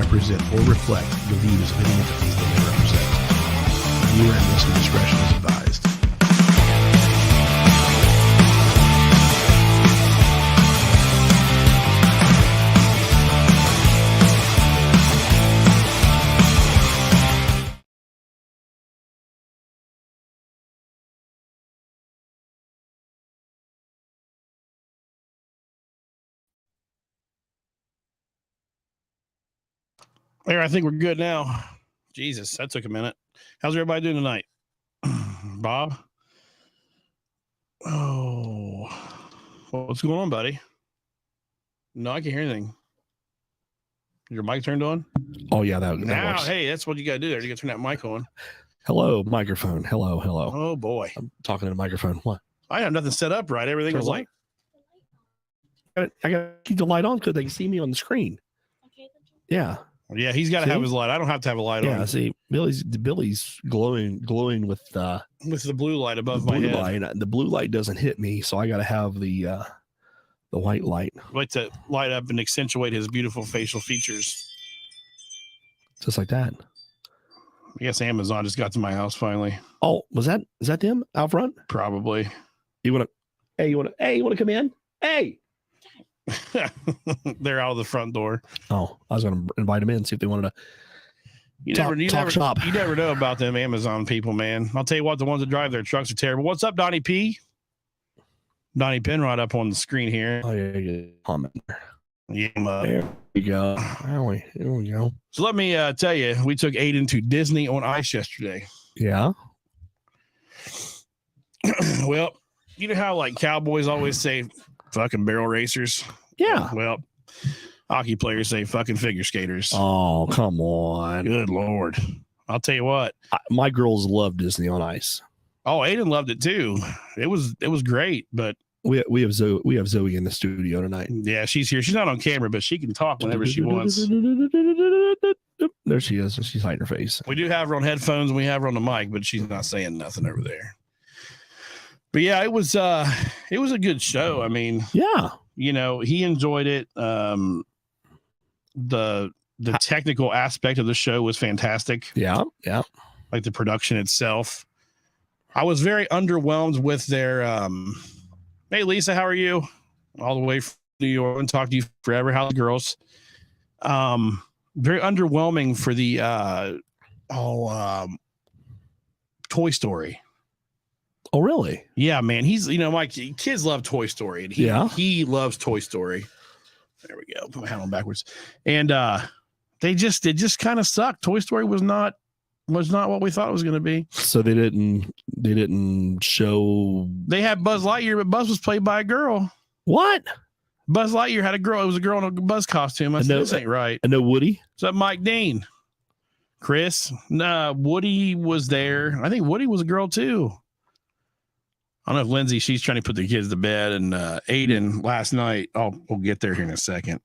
represent or reflect the views of any entities they may represent. Viewer and listener discretion is advised. There, I think we're good now. Jesus, that took a minute. How's everybody doing tonight? Bob? Oh, what's going on, buddy? No, I can't hear anything. Your mic turned on? Oh, yeah, that now, works. hey, that's what you got to do there. You got to turn that mic on. Hello, microphone. Hello. Oh, boy. I'm talking to the microphone. What? I have nothing set up right. Everything was like... I got to keep the light on because they can see me on the screen. Yeah. Yeah, he's got to have his light. I don't have to have a light on. Yeah, see, Billy's glowing with the blue light above my head. Light. The blue light doesn't hit me, so I got to have the white light. I like to light up and accentuate his beautiful facial features. Just like that. I guess Amazon just got to my house finally. Oh, is that them out front? Probably. You want to come in? Hey. They're out of the front door. Oh, I was going to invite them in, see if they wanted to you talk shop. You never know about them Amazon people, man. I'll tell you what, the ones that drive their trucks are terrible. What's up, Donnie P? Donnie Penrod up on the screen here. Oh, yeah. Comment. Yeah, there we go. There we go. So let me tell you, we took Aiden to Disney on Ice yesterday. Yeah. Well, you know how like cowboys always say fucking barrel racers? Yeah. Well, hockey players say fucking figure skaters. Oh, come on. Good Lord. I'll tell you what. My girls love Disney on Ice. Oh, Aiden loved it too. It was great, but we have Zoe in the studio tonight. Yeah, she's here. She's not on camera, but she can talk whenever she wants. There she is. She's hiding her face. We do have her on headphones and we have her on the mic, but she's not saying nothing over there. But yeah, it was a good show. I mean, yeah, you know, he enjoyed it. The technical aspect of the show was fantastic. Yeah. Like the production itself. I was very underwhelmed with their hey Lisa, how are you? All the way from New York and talk to you forever. How's the girls? Very underwhelming for the Toy Story. Oh, really? Yeah, man. He's, you know, my kids love Toy Story. And he loves Toy Story. There we go. Put my hand on backwards. And it just kind of sucked. Toy Story was not what we thought it was going to be. So they didn't show. They had Buzz Lightyear, but Buzz was played by a girl. What? Buzz Lightyear had a girl. It was a girl in a Buzz costume. I said, this ain't right. I know Woody. What's up, Mike Dean? Chris? Nah, Woody was there. I think Woody was a girl too. I don't know if Lindsay, she's trying to put the kids to bed, and Aiden last night. We'll get there here in a second.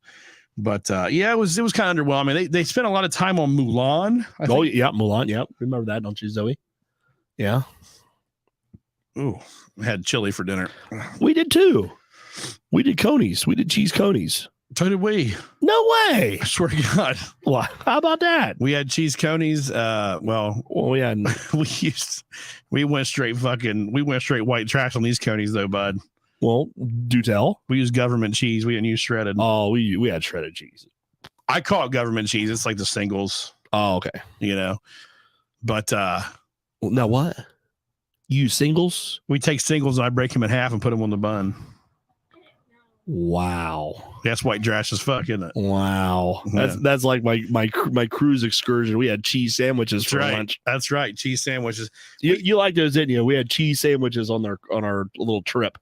But yeah, it was kind of underwhelming. They spent a lot of time on Mulan. Yeah, Mulan. Yeah, remember that, don't you, Zoe? Yeah. Ooh, I had chili for dinner. We did too. We did conies. We did cheese conies. So did we. No way. I swear to God. What? How about that? We had cheese conies. We went straight white trash on these conies though, bud. Well, do tell. We used government cheese. We didn't use shredded. Oh, we had shredded cheese. I call it government cheese. It's like the singles. Oh, okay. You know, but now what? You use singles? We take singles and I break them in half and put them on the bun. Wow. That's white trash as fuck, isn't it? Wow. Yeah. That's like my cruise excursion. We had cheese sandwiches for lunch. That's right. Cheese sandwiches. You like those, didn't you? We had cheese sandwiches on our little trip.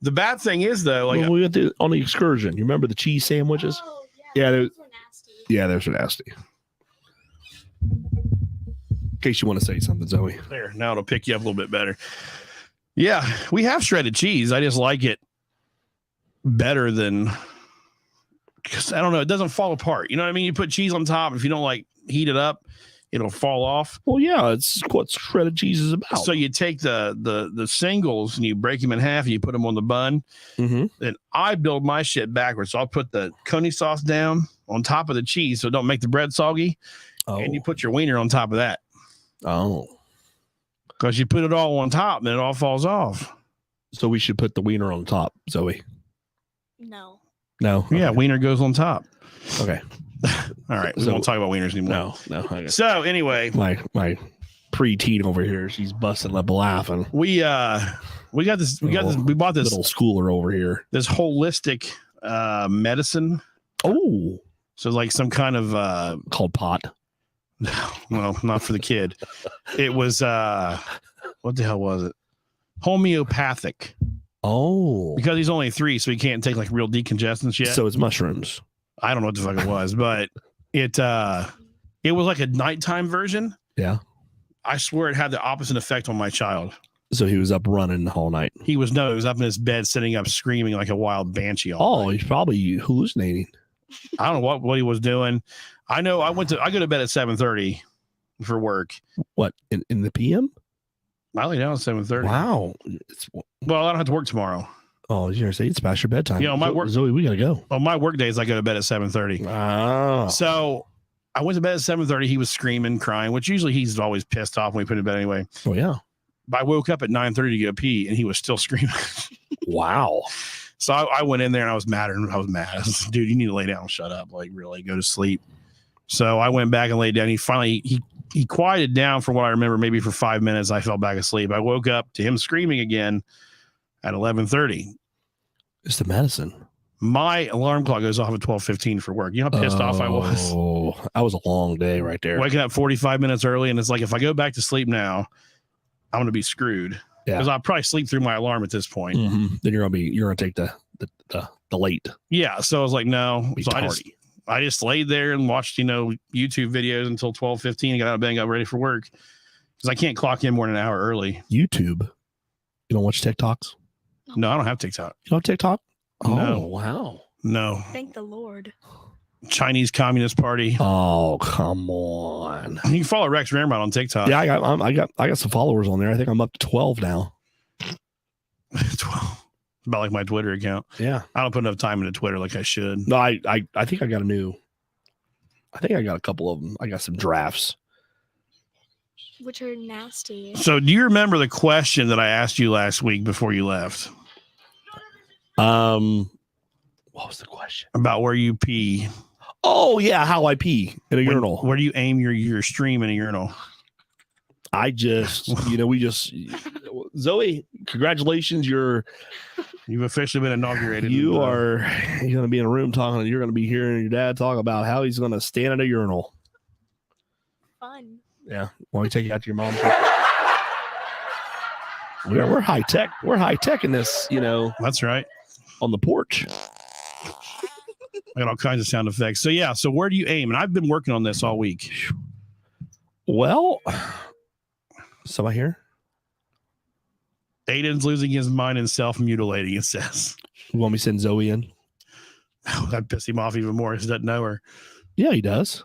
The bad thing is though, like we went on the excursion. You remember the cheese sandwiches? Oh, yeah, those were nasty. Yeah, those were nasty. In case you want to say something, Zoe. There, now it'll pick you up a little bit better. Yeah, we have shredded cheese. I just like it better than, because I don't know, it doesn't fall apart. You know what I mean? You put cheese on top, if you don't like heat it up, it'll fall off. Well, yeah, it's what shredded cheese is about. So you take the singles and you break them in half and you put them on the bun. Mm-hmm. Then I build my shit backwards. So I'll put the coney sauce down on top of the cheese so it don't make the bread soggy. Oh. And you put your wiener on top of that. Oh. Because you put it all on top and then it all falls off. So we should put the wiener on top, Zoe. No. No. Yeah, Okay. wiener goes on top. Okay. All right. We So- won't talk about wieners anymore. No. Okay. So anyway, My preteen over here, she's busting up laughing. we bought this Little schooler over here. this holistic medicine. Oh, So like some kind of called pot. well, not for the kid. It was what the hell was it? Homeopathic. Oh, Because he's only 3, so he can't take like real decongestants yet. so it's mushrooms. I don't know what the fuck it was, but it was like a nighttime version. Yeah. I swear it had the opposite effect on my child. So he was up running the whole night. He was up in his bed, sitting up, screaming like a wild banshee. All night. He's probably hallucinating. I don't know what he was doing. I know I go to bed at 7:30 for work. What in the PM? I lay down at 7:30. Wow. Well, I don't have to work tomorrow. Oh, you're gonna say it's past your bedtime. You know, my work- Zoe, we gotta go. On my work days, I go to bed at 7:30. Oh. So I went to bed at 7:30. He was screaming, crying, which usually he's always pissed off when we put him to bed anyway. Oh yeah. But I woke up at 9:30 to go pee, and he was still screaming. Wow. So I went in there and I was mad. I was, dude, you need to lay down and shut up. Like, really, go to sleep. So I went back and laid down. He finally he quieted down for what I remember, maybe for 5 minutes. I fell back asleep. I woke up to him screaming again at 11:30. It's the medicine. My alarm clock goes off at 12:15 for work. You know how pissed off I was? Oh, that was a long day right there. Waking up 45 minutes early, and it's like, if I go back to sleep now, I'm going to be screwed. Yeah. Because I'll probably sleep through my alarm at this point. Mhm. Then you're gonna take the late. Yeah. So I was like, no. Be So tardy. I just laid there and watched, YouTube videos until 12:15 and got out of bed and got ready for work. Because I can't clock in more than an hour early. YouTube. You don't watch TikToks? No, I don't have TikTok. You don't have TikTok? Oh, No. wow. No. Thank the Lord. Chinese Communist Party. Oh, come on. You can follow Rex Ramrod on TikTok. Yeah, I got some followers on there. I think I'm up to 12 now. 12. About like my Twitter account. Yeah. I don't put enough time into Twitter like I should. No, I think I got a couple of them. I got some drafts. Which are nasty. So do you remember the question that I asked you last week before you left What was the question? about where you pee? Oh yeah, how I pee in a urinal. Where do you aim your stream in a urinal? I just, Zoe, congratulations. You've officially been inaugurated. You're going to be in a room talking, and you're going to be hearing your dad talk about how he's going to stand at a urinal. Fun. Yeah. Why don't you take you out to your mom's? We're high tech. We're high tech in this, That's right. on the porch. I got all kinds of sound effects. So yeah. So where do you aim? And I've been working on this all week. Well, somebody here? Aiden's losing his mind and self-mutilating, it says. You want me to send Zoe in? Oh, that pissed him off even more. He doesn't know her. Yeah, he does.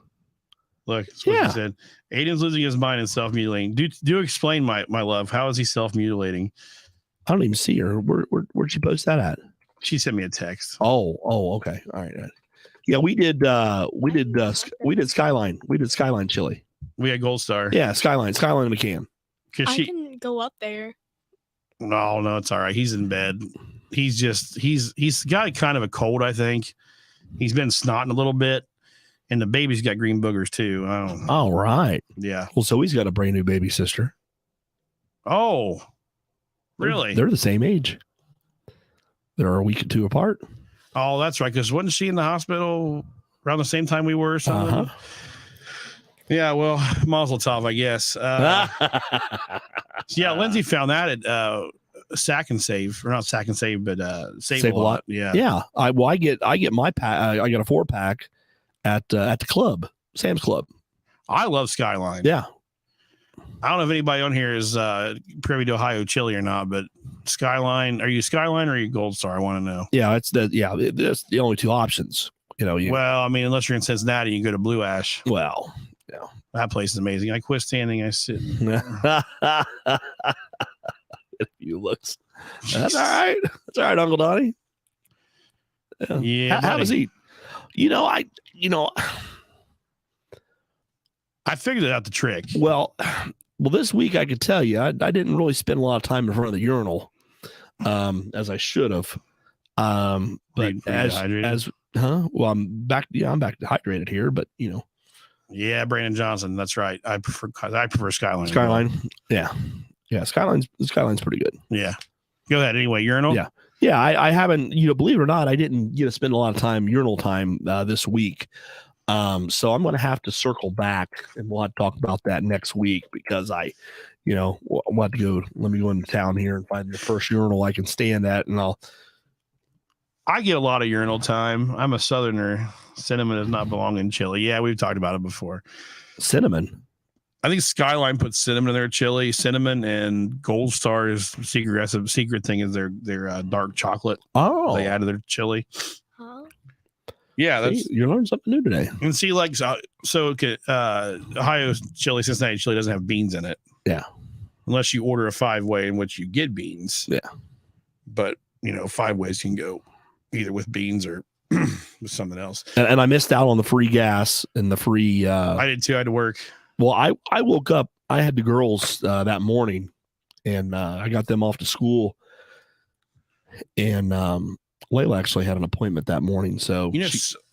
Look, that's what Yeah. he said. Aiden's losing his mind and self-mutilating. Do explain, my love. How is he self-mutilating? I don't even see her. Where'd she post that at? She sent me a text. Oh, okay. All right. Yeah, we did Skyline. We did Skyline chili. We had Gold Star. Yeah, Skyline in a can. Cause I can go up there. No, it's all right. He's in bed. He's got kind of a cold, I think. He's been snotting a little bit. And the baby's got green boogers too. I don't know. All right. Yeah. Well, so he's got a brand new baby sister. Oh, really? They're the same age. They're a week or two apart. Oh, that's right. Because wasn't she in the hospital around the same time we were or something? Uh-huh. Yeah, well, Mazel Tov, I guess. Yeah, Lindsay found that at Sack and Save, or not Sack and Save, but Save a Lot. Yeah. Yeah. I get my pack. I got a 4-pack at the club, Sam's Club. I love Skyline. Yeah. I don't know if anybody on here is privy to Ohio chili or not, but Skyline, are you Skyline or are you Gold Star? I want to know. Yeah, that's the only two options. Well, I mean, unless you're in Cincinnati, you go to Blue Ash. Well, That place is amazing. I quit standing. I sit. You looks. That's all right. That's all right, Uncle Donnie. Yeah. Have a seat. I figured out the trick. Well, this week I could tell you I didn't really spend a lot of time in front of the urinal, as I should have. But Were you dehydrated? well, I'm back dehydrated here, but Yeah, Brandon Johnson. That's right. I prefer Skyline. Skyline. Yeah. Skyline's pretty good. Yeah. Go ahead. Anyway, urinal. Yeah. Yeah, I haven't, believe it or not, I didn't spend a lot of urinal time this week. So I'm going to have to circle back, and we'll have to talk about that next week, because I want to let me go into town here and find the first urinal I can stand at, and I get a lot of urinal time. I'm a Southerner. Cinnamon does not belong in chili. Yeah, we've talked about it before. Cinnamon. I think Skyline puts cinnamon in their chili. Cinnamon and Gold Star's secret thing is their dark chocolate. Oh, they add to their chili. Huh? Yeah, you learned something new today. And see, like, Ohio chili, Cincinnati chili doesn't have beans in it. Yeah, unless you order a 5-way in which you get beans. Yeah, but 5 ways can go either with beans or with something else. And I missed out on the free gas and the free. I did too. I had to work. Well, I woke up. I had the girls that morning, and I got them off to school. And Layla actually had an appointment that morning, so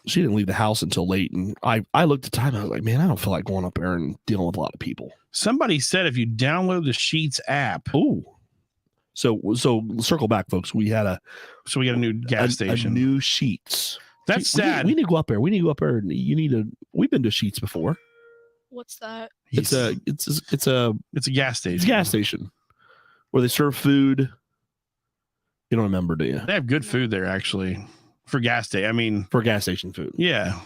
she didn't leave the house until late. And I looked at the time. I was like, man, I don't feel like going up there and dealing with a lot of people. Somebody said if you download the Sheets app. Ooh. So circle back, folks. We had a new gas station. A new Sheets. That's sad. We need to go up there. And we've been to Sheets before. What's that? It's a gas station. It's a gas station where they serve food. You don't remember, do you? They have good food there, actually, for gas day. I mean, for gas station food. Yeah.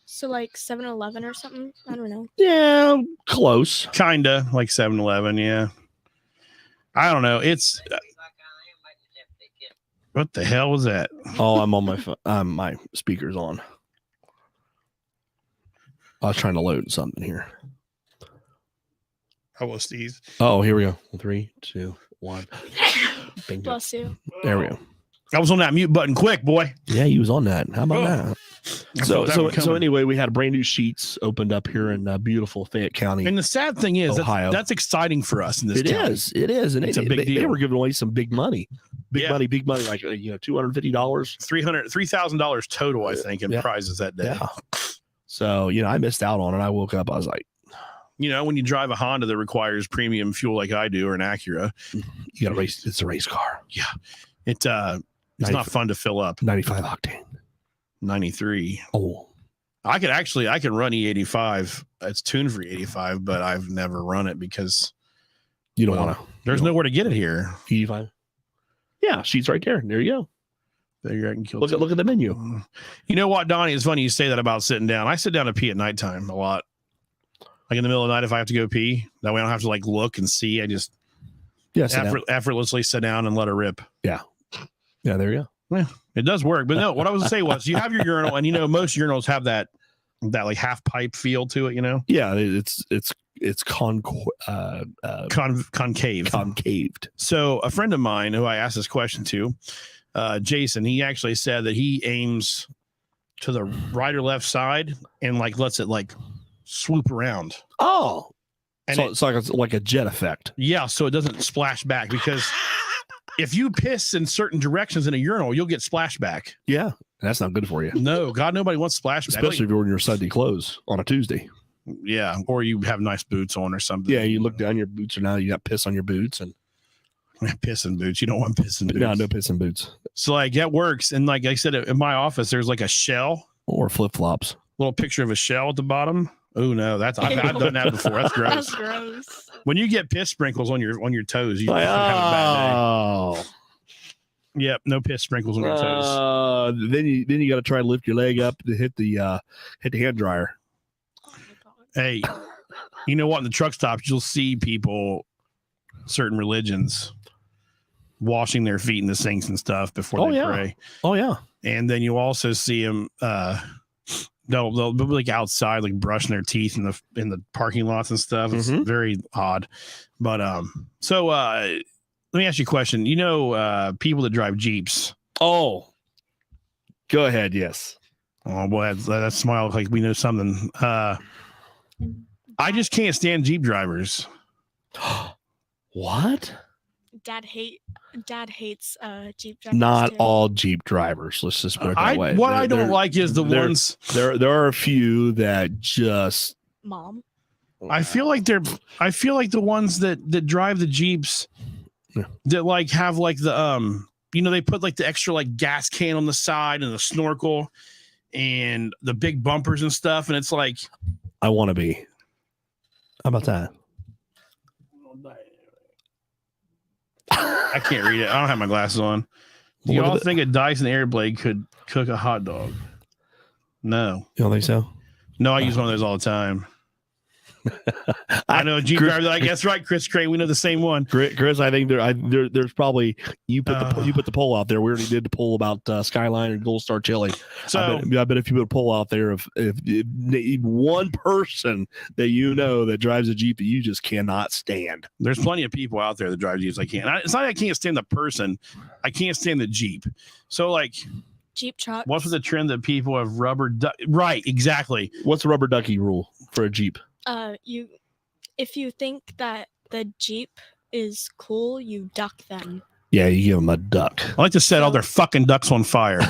So like 7-Eleven or something? I don't know. Yeah, close. Kinda like 7-Eleven. Yeah. I don't know. It's what the hell was that? Oh, I'm on my phone. My speaker's on. I was trying to load something here. Oh, well, Steve. Oh, here we go. 3, 2, 1. Bingo. Bless you. There we go. I was on that mute button quick, boy. Yeah, he was on that. How about that? So anyway, we had a brand new Sheets opened up here in beautiful Fayette County. And the sad thing is, Ohio. That's exciting for us in this county. It is. And it's a big deal. They were giving away some big money. Big money, like $250. $300,000 total, I think, in prizes that day. Yeah. So, I missed out on it. I woke up, I was like, when you drive a Honda that requires premium fuel like I do, or an Acura, you got to race. It's a race car. Yeah. It's not fun to fill up. 95 octane. 93. Oh. I can run E85. It's tuned for E85, but I've never run it because you don't want to. There's nowhere to get it here. E85. Yeah, Sheets right there. There you go. There you can kill. Look at the menu. You know what, Donnie? It's funny you say that about sitting down. I sit down to pee at nighttime a lot. Like in the middle of the night, if I have to go pee, that way I don't have to like look and see. I just effortlessly sit down and let it rip. Yeah. Yeah, there you go. Yeah, it does work. But no, what I was going to say was you have your urinal, and most urinals have that like half pipe feel to it, Yeah, it's concaved. So a friend of mine who I asked this question to, Jason, he actually said that he aims to the right or left side and like lets it like swoop around. Oh, and so it's like a jet effect. Yeah, so it doesn't splash back, because if you piss in certain directions in a urinal, you'll get splashback. Yeah, that's not good for you. No, God, nobody wants splashback. Especially if you're wearing your Sunday clothes on a Tuesday. Yeah, or you have nice boots on or something. Yeah, you look down, your boots are now, you got piss on your boots. And pissing boots. You don't want pissing boots. No pissing boots. So like that works. And like I said, in my office, there's like a shell or flip-flops. Little picture of a shell at the bottom. Oh no, I've done that before. That's gross. That's gross. When you get piss sprinkles on your toes, you have a bad day. Yep, no piss sprinkles on your toes. Then you got to try to lift your leg up to hit the hand dryer. Oh my God. Hey, you know what? In the truck stops, you'll see people, certain religions, washing their feet in the sinks and stuff before they pray. Oh yeah. And then you also see them. They'll be like outside, like brushing their teeth in the parking lots and stuff. It's very odd. But so let me ask you a question. People that drive Jeeps. Oh, go ahead. Yes. Oh boy, that smile looks like we know something. I just can't stand Jeep drivers. What? Dad hates Jeep drivers. Not too. all Jeep drivers. Let's just put it that way. What I don't like is the ones. There are a few that just. Mom. I feel like the ones that drive the Jeeps that like have like the they put like the extra like gas can on the side and the snorkel and the big bumpers and stuff, and it's like I want to be. How about that? I can't read it. I don't have my glasses on. Do y'all think a Dyson Airblade could cook a hot dog? No. You don't think so? No, I use one of those all the time. I know a Jeep driver. Like, that's right, Chris Cray. We know the same one. Chris, I think there's probably you put the poll out there. We already did the poll about Skyline and Gold Star Chili. So I bet if you put a poll out there, if one person that you know that drives a Jeep that you just cannot stand, there's plenty of people out there that drive Jeeps. I can't. It's not that I can't stand the person. I can't stand the Jeep. So like. Jeep trucks. What's the trend that people have rubber duck? Right, exactly. What's the rubber ducky rule for a Jeep? If you think that the Jeep is cool, you duck them. Yeah, you give them a duck. I like to set all their fucking ducks on fire.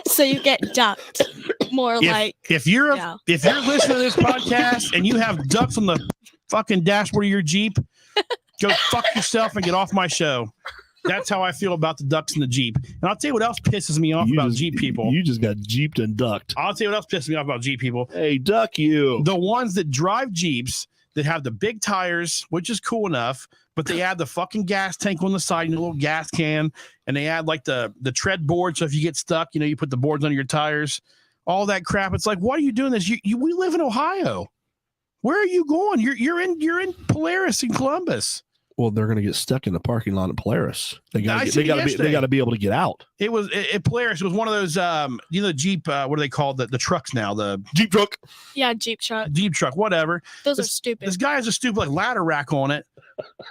So you get ducked. If you're listening to this podcast and you have ducks on the fucking dashboard of your Jeep, go fuck yourself and get off my show. That's how I feel about the ducks in the Jeep. And I'll tell you what else pisses me off about Jeep people. You just got Jeeped and ducked. I'll tell you what else pisses me off about Jeep people. Hey, duck you. The ones that drive Jeeps that have the big tires, which is cool enough, but they add the fucking gas tank on the side and a little gas can, and they add like the tread board. So if you get stuck, you put the boards under your tires, all that crap. It's like, why are you doing this? We live in Ohio. Where are you going? You're in Polaris in Columbus. Well, they're going to get stuck in the parking lot at Polaris. They got to be able to get out. It was at Polaris. It was one of those, the Jeep. What are they called? The trucks now. The Jeep truck. Yeah, Jeep truck. Jeep truck. Whatever. Those are stupid. This guy has a stupid like ladder rack on it,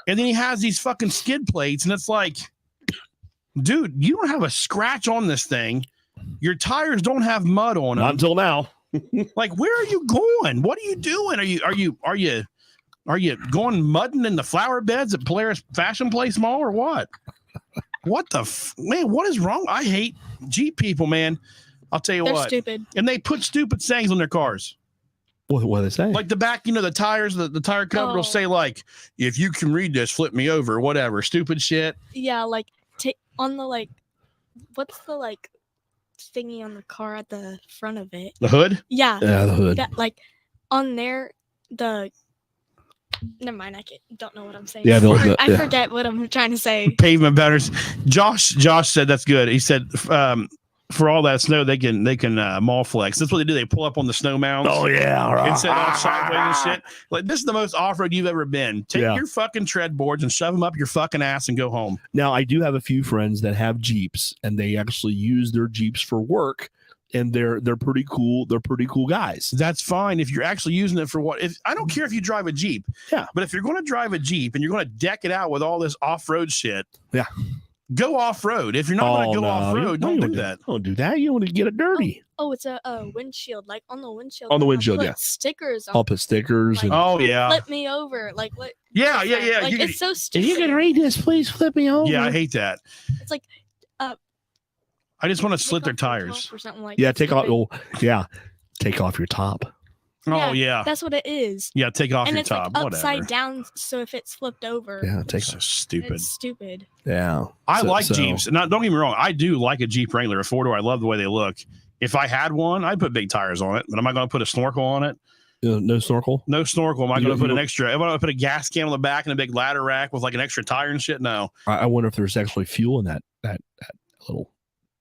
and then he has these fucking skid plates, and it's like, dude, you don't have a scratch on this thing. Your tires don't have mud on them. Not until now. Like, where are you going? What are you doing? Are you going mudding in the flower beds at Polaris Fashion Place Mall or what? What the man? What is wrong? I hate Jeep people, man. I'll tell you They're what. Stupid. And they put stupid sayings on their cars. What do they say? Like the back, the tires, the tire cover will say like, "If you can read this, flip me over," whatever. Stupid shit. Yeah, like on the what's the thingy on the car at the front of it? The hood. Yeah. Yeah, the hood. That on there Never mind. Don't know what I'm saying. Yeah, I forget what I'm trying to say. Pavement batters. Josh said that's good. He said for all that snow, they can mall flex. That's what they do. They pull up on the snow mounds. Oh yeah, and set off sideways and shit. Like, this is the most off road you've ever been. Take your fucking tread boards and shove them up your fucking ass and go home. Now I do have a few friends that have Jeeps and they actually use their Jeeps for work. And they're pretty cool. They're pretty cool guys. That's fine if you're actually using it for what. If I don't care if you drive a Jeep, but if you're going to drive a Jeep and you're going to deck it out with all this off-road shit, go off-road. If you're not going to go off-road, don't do that. Don't do that. You want to get it dirty. Oh, it's a windshield. Like on the windshield. On the windshield, yeah. Stickers. I'll put stickers. Flip me over. Like what? Yeah. Like, it's so stupid. If you can read this, please flip me over. Yeah, I hate that. It's like. I just want to slit their tires. Or something like take off. Oh, yeah, take off your top. Oh yeah, that's what it is. Yeah, take off your top. And it's upside down, so if it's flipped over, so stupid. It's stupid. Yeah, I like Jeeps. Now, don't get me wrong, I do like a Jeep Wrangler, a 4-door. I love the way they look. If I had one, I'd put big tires on it. But am I going to put a snorkel on it? No snorkel. No snorkel. Am I going to put an extra? Am I going to put a gas can on the back and a big ladder rack with like an extra tire and shit? No. I wonder if there's actually fuel in that little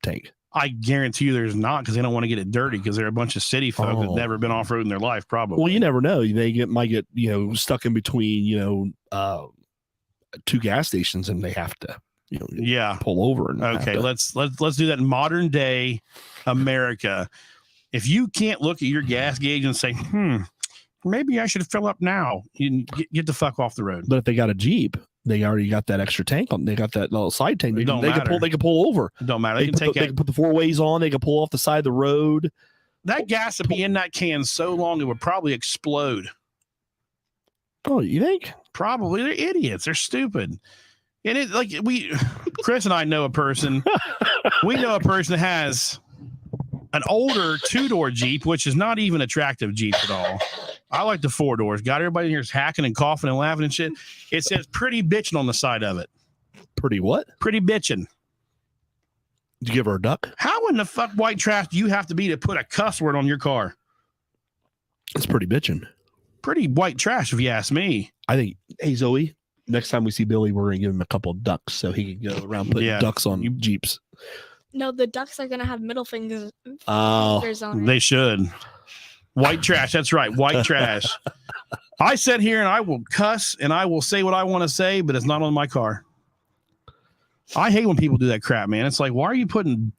tank. I guarantee you there's not, because they don't want to get it dirty, because they're a bunch of city folk that've never been off road in their life, probably. Well, you never know. They might get stuck in between 2 gas stations, and they have to pull over. And okay, let's do that in modern day America. If you can't look at your gas gauge and say, maybe I should fill up now, you get the fuck off the road. But if they got a Jeep, they already got that extra tank on. They got that little side tank. They can pull over. It don't matter. They can put the 4 ways on. They can pull off the side of the road. That gas would be in that can so long it would probably explode. Oh, you think? Probably. They're idiots. They're stupid. And it like Chris and I know a person. We know a person that has an older 2-door Jeep, which is not even attractive Jeep at all. I like the 4 doors. Got everybody in here hacking and coughing and laughing and shit. It says pretty bitching on the side of it. Pretty what? Pretty bitching. Did you give her a duck? How in the fuck white trash do you have to be to put a cuss word on your car? It's pretty bitching. Pretty white trash, if you ask me. I think, hey, Zoe, next time we see Billy, we're going to give him a couple of ducks so he can go around putting ducks on Jeeps. No, the ducks are going to have middle fingers on it. They should. White trash. That's right. White trash. I sit here and I will cuss and I will say what I want to say, but it's not on my car. I hate when people do that crap, man. It's like, why are you putting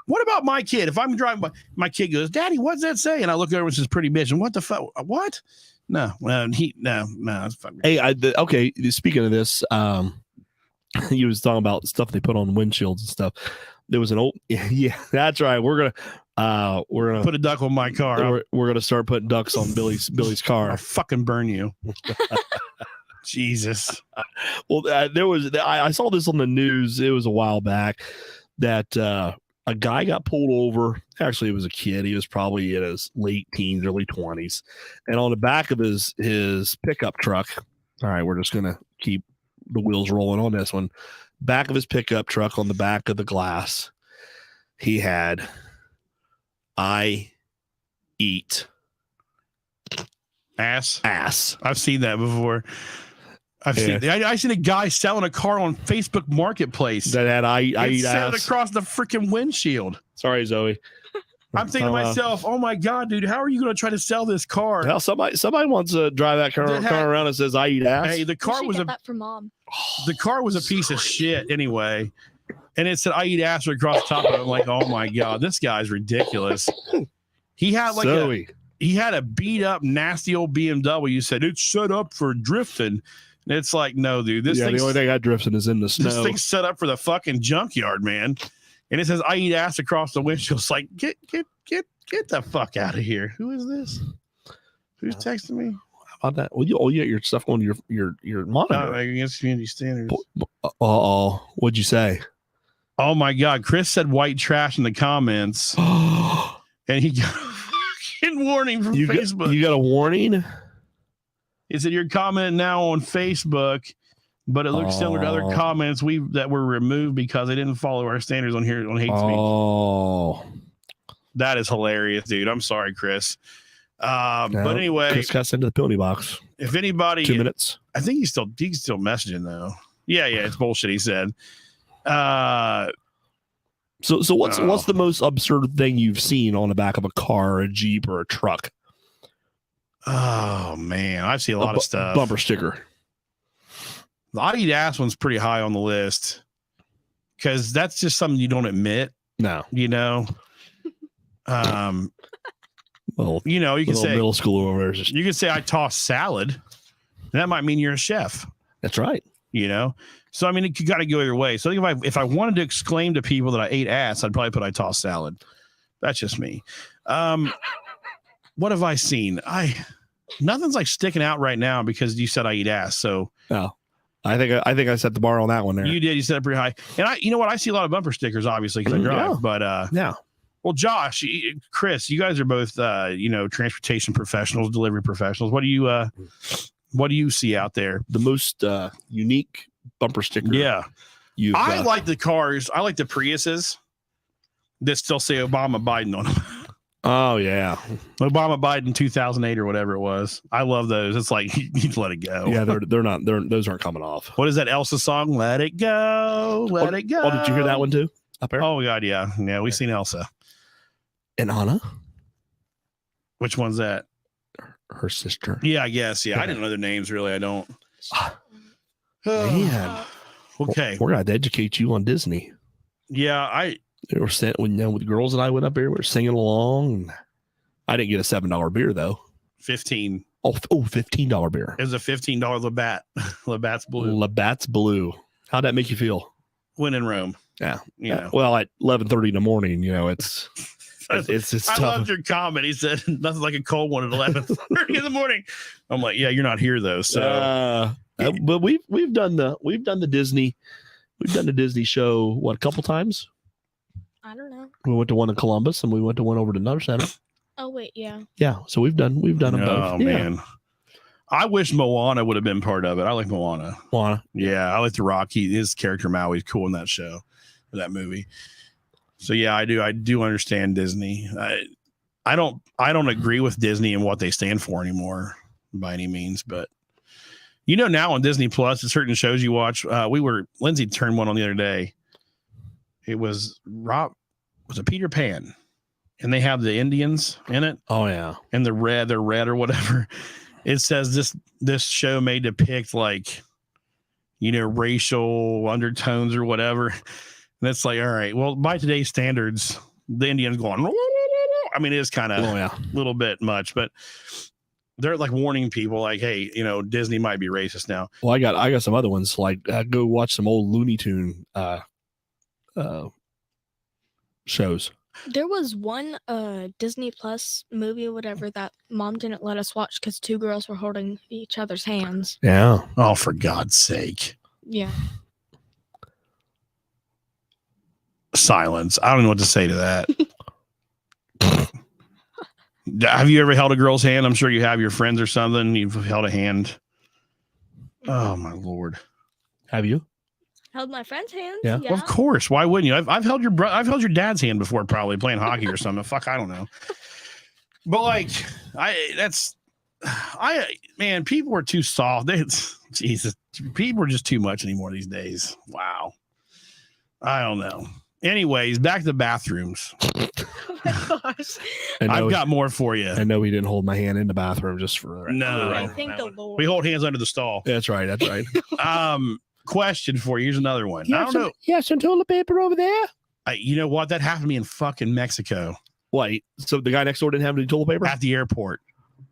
what about my kid? If I'm driving by, my kid goes, Daddy, what's that say? And I look over and says, pretty bitch. And what the fuck? What? No. That's fucking. Hey, okay. Speaking of this, he was talking about stuff they put on windshields and stuff. There was an old, yeah, that's right. We're gonna put a duck on my car. We're gonna start putting ducks on Billy's car. I'll fucking burn you. Jesus. Well, I saw this on the news. It was a while back that a guy got pulled over. Actually, it was a kid. He was probably in his late teens, early 20s, and on the back of his pickup truck. All right, we're just gonna keep the wheels rolling on this one. Back of his pickup truck, on the back of the glass, he had "I eat ass." I've seen that before. I seen a guy selling a car on Facebook Marketplace that had "I eat ass" across the freaking windshield. Sorry, Zoe. I'm thinking to myself, oh my God, dude, how are you going to try to sell this car? Well, somebody wants to drive that car around and says, "I eat ass." Hey, the car was that for Mom. The car was a piece of shit anyway. And it said, "I eat ass" across the top of it. I'm like, oh my God, this guy's ridiculous. He had like he had a beat up, nasty old BMW. Said it's set up for drifting. And it's like, no, dude, the only thing I drifting is in the snow. This thing's set up for the fucking junkyard, man. And it says, "I eat ass" across the windshield. It's like, get the fuck out of here. Who is this? Who's texting me? How about that? Well, you got your stuff on your monitor. Against community standards. What'd you say? Oh my God. Chris said white trash in the comments. And he got a fucking warning from Facebook. You got a warning? He said, "You're commenting now on Facebook, but it looks similar to other comments that were removed because they didn't follow our standards on here on hate speech." Oh, that is hilarious, dude. I'm sorry, Chris. But anyway, Chris got sent to the penalty box. If anybody, 2 minutes. I think he's still messaging though. Yeah, it's bullshit. He said. So what's the most absurd thing you've seen on the back of a car, a Jeep, or a truck? Oh man, I've seen a lot of stuff. Bumper sticker. The "I eat ass" one's pretty high on the list because that's just something you don't admit. No, you know. Well, you know, you can say middle school over there. You can say "I toss salad." That might mean you're a chef. That's right. You know, so I mean, you got to go either way. So I think if I wanted to exclaim to people that I ate ass, I'd probably put "I toss salad." That's just me. What have I seen? Nothing's like sticking out right now because you said I eat ass. So I think I set the bar on that one there. You did. You set it pretty high. And you know what? I see a lot of bumper stickers, obviously, because I drive. But well, Josh, Chris, you guys are both transportation professionals, delivery professionals. What do you see out there? The most unique bumper sticker. Yeah. I like the cars. I like the Priuses that still say Obama Biden on them. Oh yeah, Obama Biden 2008 or whatever it was. I love those. It's like you let it go. Yeah, those aren't coming off. What is that Elsa song? Let it go, let it go. Oh, did you hear that one too? Up there? Oh God, yeah. We've seen Elsa and Anna. Which one's that? Her sister. Yeah, I guess. Yeah, I didn't know their names really. I don't. Man, okay, we're gonna educate you on Disney. Yeah, They were when the girls and I went up there, we were singing along. And I didn't get a $7 beer though. 15. Oh, $15 beer. It was a $15 Labatt. Labatt's Blue. Labatt's Blue. How'd that make you feel? When in Rome. Yeah. You know. Well, at 11:30 in the morning, it's I tough. loved your comment. He said nothing like a cold one at 11:30 in the morning. I'm like, yeah, you're not here though. So, but we've done the Disney show what, a couple times. I don't know. We went to one in Columbus and we went to one over to another center. Oh wait, yeah. Yeah, so we've done them both. Oh man, I wish Moana would have been part of it. I like Moana. Yeah, I like the Rock. His character Maui's cool in that show, that movie. So yeah, I do understand Disney. I don't agree with Disney and what they stand for anymore by any means, but now on Disney Plus, certain shows you watch. Lindsay turned one on the other day. It was Peter Pan, and they have the Indians in it. Oh yeah, and they're red or whatever. It says this show may depict racial undertones or whatever. And it's like, all right, well, by today's standards, the Indians going. I mean, it is kind of a little bit much, but they're like warning people, like, hey, Disney might be racist now. Well, I got some other ones. Like, go watch some old Looney Tune shows. There was one Disney Plus movie or whatever that Mom didn't let us watch because 2 girls were holding each other's hands. Yeah. Oh, for God's sake. Yeah. Silence. I don't know what to say to that. Have you ever held a girl's hand? I'm sure you have. Your friends or something. You've held a hand. Oh my Lord. Have you? Held my friend's hands. Yeah. Well, of course. Why wouldn't you? I've held your dad's hand before, probably playing hockey or something. Fuck, I don't know. But man, people are too soft. Jesus, people are just too much anymore these days. Wow. I don't know. Anyways, back to the bathrooms. Oh my gosh. I've got more for you. I know he didn't hold my hand in the bathroom just for no. I thank the Lord. We hold hands under the stall. That's right. Question for you. Here's another one. I don't know. You have some toilet paper over there? You know what? That happened to me in fucking Mexico. Wait, so the guy next door didn't have any toilet paper? At the airport.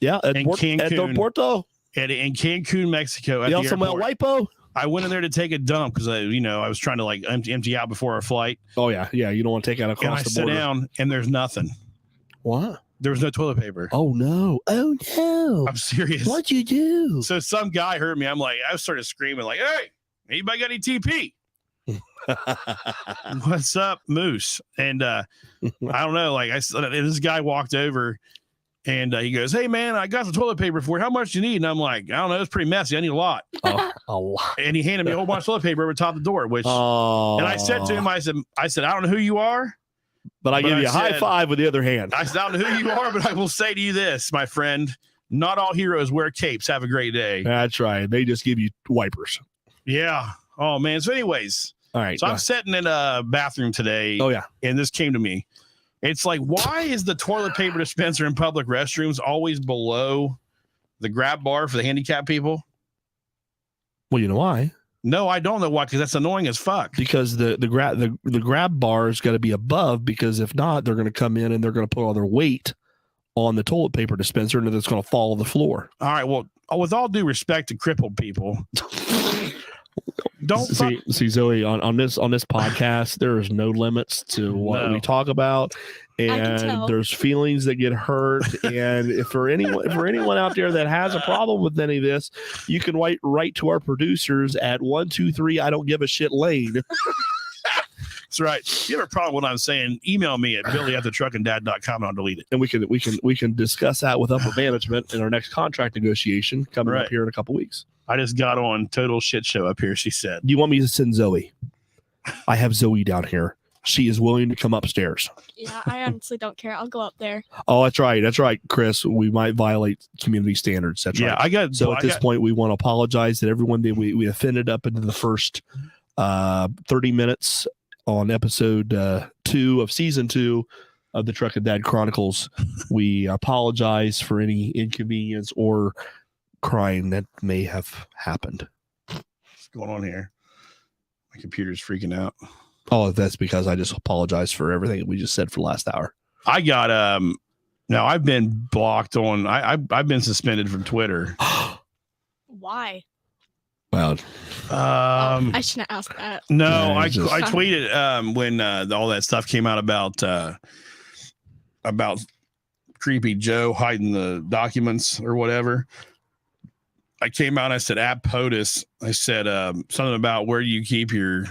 Yeah, in Cancun. Porto. In Cancun, Mexico. At the airport. Wipo? I went in there to take a dump because I was trying to empty out before our flight. Oh yeah. You don't want to take out across the border. And I sit down and there's nothing. What? There was no toilet paper. Oh no. I'm serious. What'd you do? So some guy heard me. I started screaming like, "Hey, anybody got any TP?" What's up, Moose? And I don't know. This guy walked over and he goes, "Hey man, I got the toilet paper for you. How much do you need?" And I'm like, "I don't know. It's pretty messy. I need a lot." A lot. And he handed me a whole bunch of toilet paper over top the door. And I said to him, I said, I don't know who you are, but I give you a high five with the other hand. I said, I don't know who you are, but I will say to you this, my friend: not all heroes wear capes. Have a great day. That's right. They just give you wipers. Yeah. Oh man. So, anyways. All right. So I'm sitting in a bathroom today. Oh yeah. And this came to me. It's like, why is the toilet paper dispenser in public restrooms always below the grab bar for the handicapped people? Well, you know why? No, I don't know why, because that's annoying as fuck. Because the grab bar's got to be above, because if not, they're going to come in and they're going to put all their weight on the toilet paper dispenser and it's going to fall on the floor. All right. Well, with all due respect to crippled people, don't see Zoe on this podcast. There is no limits to what we talk about, and there's feelings that get hurt. And if for anyone out there that has a problem with any of this, you can write to our producers at 123 I don't give a shit Lane. That's right. If you have a problem with what I'm saying, email me at billy@truckindad.com and I'll delete it. And we can discuss that with upper management in our next contract negotiation coming up here in a couple weeks. I just got on total shit show up here, she said. Do you want me to send Zoe? I have Zoe down here. She is willing to come upstairs. Yeah, I honestly don't care. I'll go up there. Oh, that's right. That's right, Chris. We might violate community standards. That's right. At this point, we want to apologize to everyone that we offended up into the first 30 minutes on episode 2 of season 2 of the Truckin Dad Chronicles. We apologize for any inconvenience or crime that may have happened. What's going on here? My computer's freaking out. Oh, that's because I just apologize for everything we just said for the last hour. I got No, I've been blocked on. I've been suspended from Twitter. Why? Well, I shouldn't ask that. No, I tweeted when all that stuff came out about Creepy Joe hiding the documents or whatever. I came out and I said, at POTUS, I said something about where you keep your,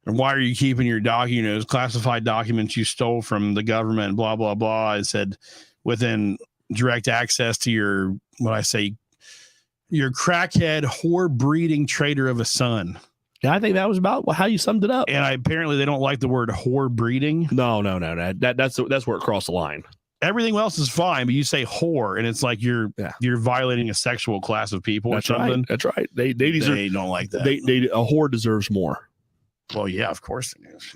and why are you keeping your classified documents you stole from the government, blah, blah, blah. I said, within direct access to your, your crackhead, whore breeding traitor of a son. Yeah, I think that was about how you summed it up. And apparently they don't like the word whore breeding. No. That's where it crossed the line. Everything else is fine, but you say whore, and it's like you're violating a sexual class of people or something. Right. That's right. They don't like that. A whore deserves more. Well, yeah, of course it is.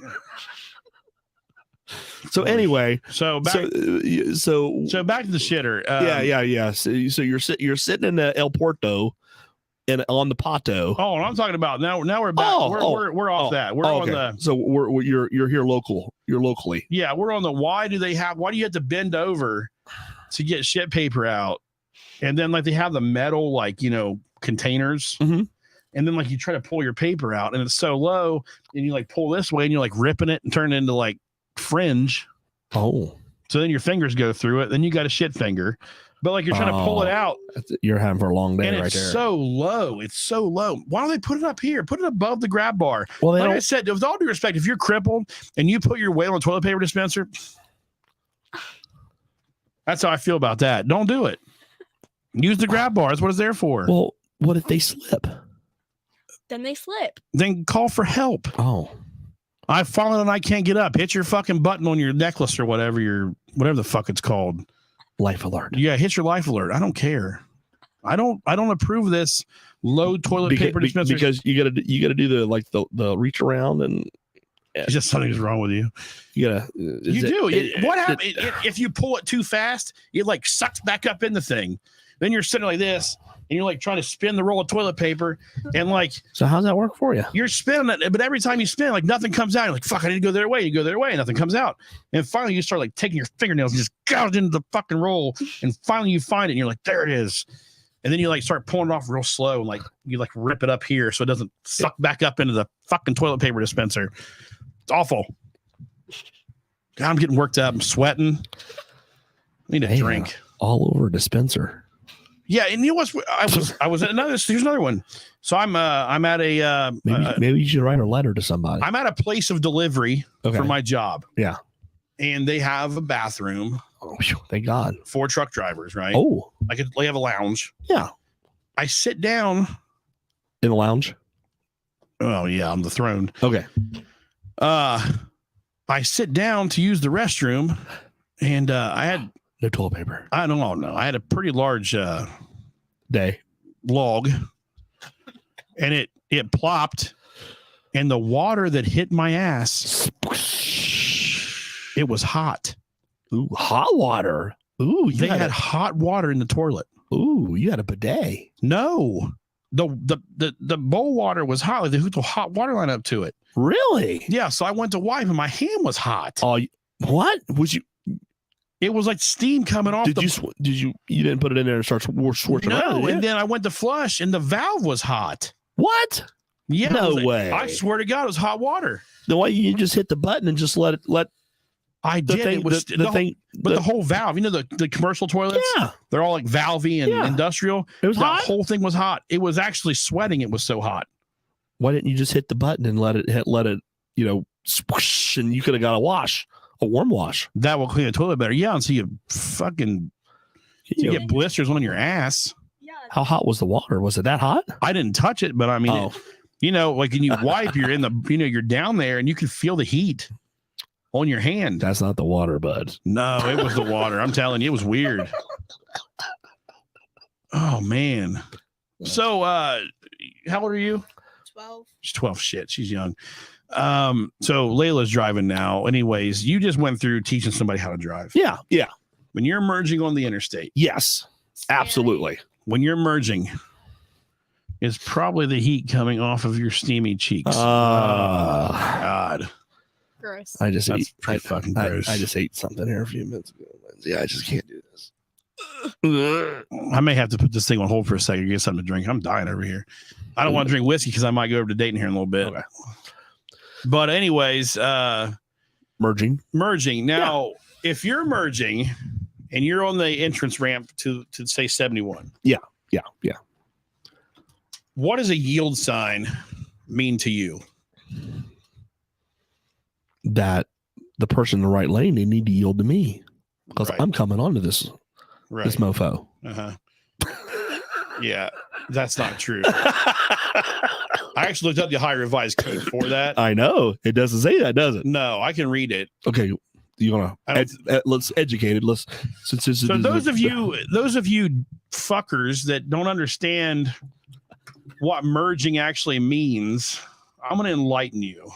So anyway, so back to the shitter. Yeah. So you're sitting in the El Porto and on the Pato. Oh, and I'm talking about now we're back. We're off that. We're on the. So you're here local. You're locally. Yeah, we're on the. Why do you have to bend over to get shit paper out? And then they have the metal containers. Mm-hmm. And then you try to pull your paper out and it's so low and you pull this way and you're ripping it and turn it into fringe. Oh. So then your fingers go through it. Then you got a shit finger. But you're trying to pull it out. You're having for a long day and right it's there. So low. It's so low. Why don't they put it up here? Put it above the grab bar. Well, I said, with all due respect, if you're crippled and you put your weight on a toilet paper dispenser, that's how I feel about that. Don't do it. Use the grab bar. That's what it's there for. Well, what if they slip? Then they slip. Then call for help. Oh. I've fallen and I can't get up. Hit your fucking button on your necklace or whatever the fuck it's called. Life alert. Yeah, hit your life alert. I don't care. I don't approve this low toilet paper dispenser because you gotta do the reach around and it's just something's wrong with you. What happens if you pull it too fast? It sucks back up in the thing. Then you're sitting like this. And you're trying to spin the roll of toilet paper and so how's that work for you? You're spinning it, but every time you spin, nothing comes out. You're fuck, I need to go their way. You go their way, and nothing comes out. And finally you start taking your fingernails and just gouge into the fucking roll. And finally you find it and you're there it is. And then you start pulling it off real slow and you rip it up here so it doesn't suck back up into the fucking toilet paper dispenser. It's awful. God, I'm getting worked up. I'm sweating. I need a drink. All over a dispenser. Yeah, and you know what? I was at here's another one. So I'm at a maybe you should write a letter to somebody. I'm at a place of delivery for my job. Yeah. And they have a bathroom. Oh, thank God. For truck drivers, right? Oh. They have a lounge. Yeah. I sit down in the lounge. Oh yeah, on the throne. Okay. I sit down to use the restroom and I had no toilet paper. I don't know. I had a pretty large log, and it plopped, and the water that hit my ass, it was hot. Ooh, hot water. Ooh, they had hot water in the toilet. Ooh, you had a bidet. No, the bowl water was hot. They hooked a hot water line up to it. Really? Yeah. So I went to wipe, and my hand was hot. Oh, what was you? It was steam coming off. You didn't put it in there and start swirling around? No, and then I went to flush and the valve was hot. What? Yeah. No way. I swear to God, it was hot water. The way you just hit the button and just let I did. Thing, it was the whole valve, the commercial toilets, they're all valvey and industrial. It was hot. The whole thing was hot. It was actually sweating. It was so hot. Why didn't you just hit the button and let it, swoosh, and you could have got a warm wash. That will clean the toilet better. Yeah. And so you fucking get blisters on your ass. Yeah. How hot was the water? Was it that hot? I didn't touch it, but I mean, when you wipe, you're in the, you're down there and you can feel the heat on your hand. That's not the water, bud. No, it was the water. I'm telling you, it was weird. Oh man. So, how old are you? 12. She's 12. Shit. She's young. So Layla's driving now. Anyways, you just went through teaching somebody how to drive. Yeah. Yeah. When you're merging on the interstate. Yes, absolutely. When you're merging, it's probably the heat coming off of your steamy cheeks. God. Gross. I just That's pretty fucking gross. I just ate something here a few minutes ago. Yeah, I just can't do this. I may have to put this thing on hold for a second, get something to drink. I'm dying over here. I don't want to drink whiskey because I might go over to Dayton here in a little bit. Okay. But anyways, merging. Now, if you're merging and you're on the entrance ramp to say 71. Yeah. What does a yield sign mean to you? That the person in the right lane, they need to yield to me because I'm coming onto this mofo. Yeah, that's not true. I actually looked up the high revised code for that. I know it doesn't say that, does it? No, I can read it. Okay, you want to let's educate it. Let's so those of you fuckers that don't understand what merging actually means, I'm going to enlighten you.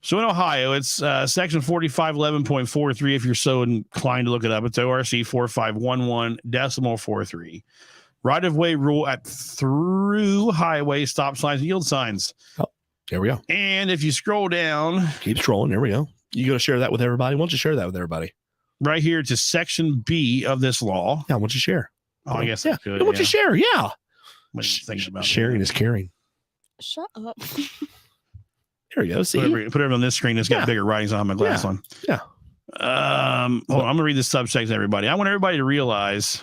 So in Ohio, it's section 4511.43. If you're so inclined to look it up, it's ORC 4511.43. Right-of-way rule through highway stop signs and yield signs. Oh, there we go. And if you scroll down, keep scrolling. There we go. You going to share that with everybody? Why don't you share that with everybody? Right here to section B of this law. Yeah, why don't you share? Oh, I guess I could. Why don't you share? Yeah. Sharing is caring. Shut up. There you go. See, put it on this screen. It's got bigger writings on my glass on. Yeah. Hold on, I'm gonna read this subsection to everybody. I want everybody to realize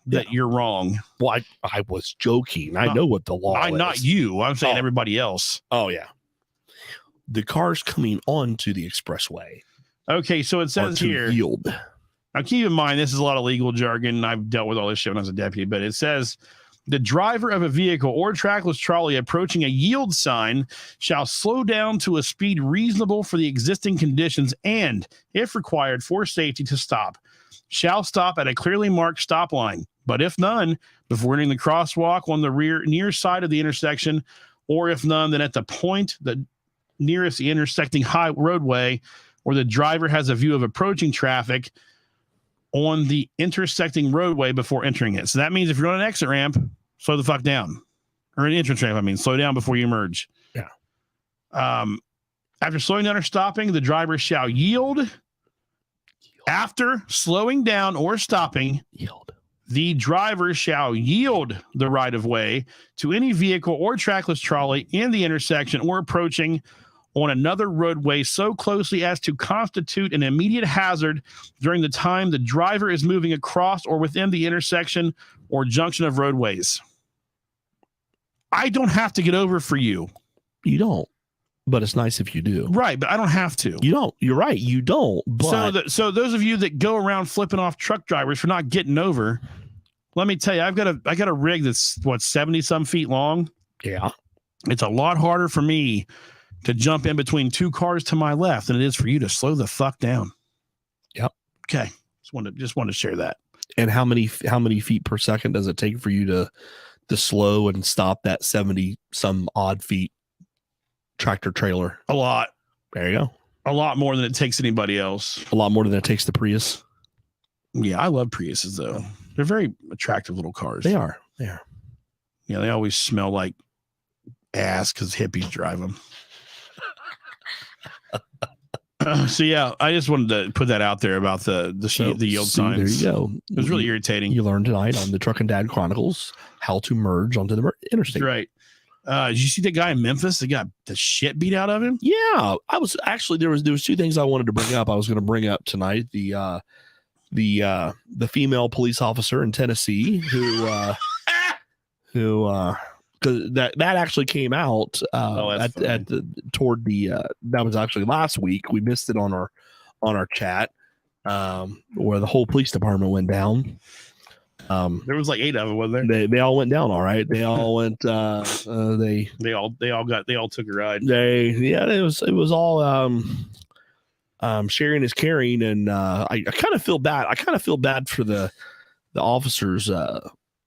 that you're wrong. Well, I was joking. I know what the law is. Not you. I'm saying everybody else. Oh yeah. The cars coming onto the expressway. Okay, so it says here. Yield. Now keep in mind, this is a lot of legal jargon. I've dealt with all this shit when I was a deputy, but it says the driver of a vehicle or trackless trolley approaching a yield sign shall slow down to a speed reasonable for the existing conditions and, if required for safety, to stop. Shall stop at a clearly marked stop line, but if none, before entering the crosswalk on the near side of the intersection, or if none, then at the point the nearest the intersecting high roadway, or the driver has a view of approaching traffic on the intersecting roadway before entering it. So that means if you're on an exit ramp, slow the fuck down. Or an entrance ramp, slow down before you merge. Yeah. After slowing down or stopping, the driver shall yield. After slowing down or stopping, the driver shall yield the right-of-way to any vehicle or trackless trolley in the intersection or approaching on another roadway so closely as to constitute an immediate hazard during the time the driver is moving across or within the intersection or junction of roadways. I don't have to get over for you. You don't, but it's nice if you do. Right, but I don't have to. You don't. You're right. You don't. But so those of you that go around flipping off truck drivers for not getting over, let me tell you, I got a rig that's 70 some feet long. Yeah, it's a lot harder for me to jump in between two cars to my left than it is for you to slow the fuck down. Yep. Okay. Just wanted to share that. And how many feet per second does it take for you to slow and stop that 70 some odd feet tractor trailer? A lot. There you go. A lot more than it takes anybody else. A lot more than it takes the Prius. Yeah, I love Priuses though. They're very attractive little cars. They are. Yeah, they always smell like ass because hippies drive them. So yeah, I just wanted to put that out there about the yield signs. There you go. It was really irritating. You learned tonight on the Truckin Dad Chronicles how to merge onto the interstate. That's right. Did you see the guy in Memphis that got the shit beat out of him? Yeah, I was actually there was two things I wanted to bring up. I was going to bring up tonight the female police officer in Tennessee who because that actually came out toward the that was actually last week. We missed it on our chat where the whole police department went down. There was like 8 of them, wasn't there? They all went down all right. They all went they all took a ride. It was all sharing is caring, and I kind of feel bad. I kind of feel bad for the officer's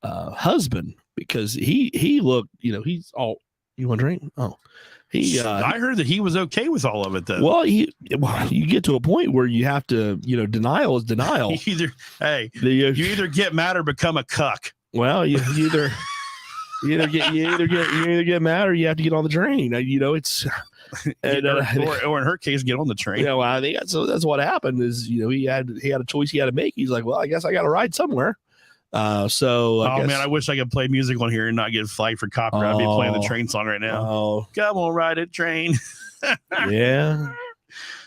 husband, because he looked, he's all, you want a drink? Oh, I heard that he was okay with all of it though. Well, you get to a point where you have to, denial is denial. you either get mad or become a cuck. Well, you either get mad or you have to get on the drain. It's And, or in her case, get on the train. Yeah, well, I think that's what happened. Is he had a choice he had to make. He's like, well, I guess I got to ride somewhere. Man, I wish I could play music on here and not get flagged for copyright. I'd be playing the train song right now. Oh, come on, ride it, train. Yeah.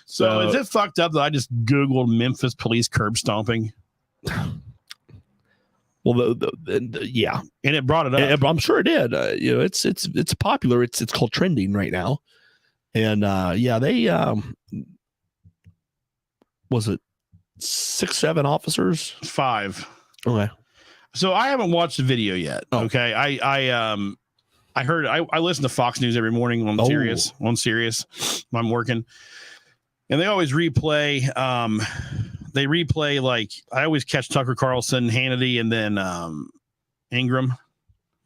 So is it fucked up that I just Googled Memphis police curb stomping? Well, yeah, and it brought it up. I'm sure it did. It's popular. It's called trending right now. And they was it 6, 7 officers? 5. Okay. So I haven't watched the video yet. Oh. Okay. I heard I listen to Fox News every morning on Sirius when I'm working. And they always replay like I always catch Tucker Carlson, Hannity, and then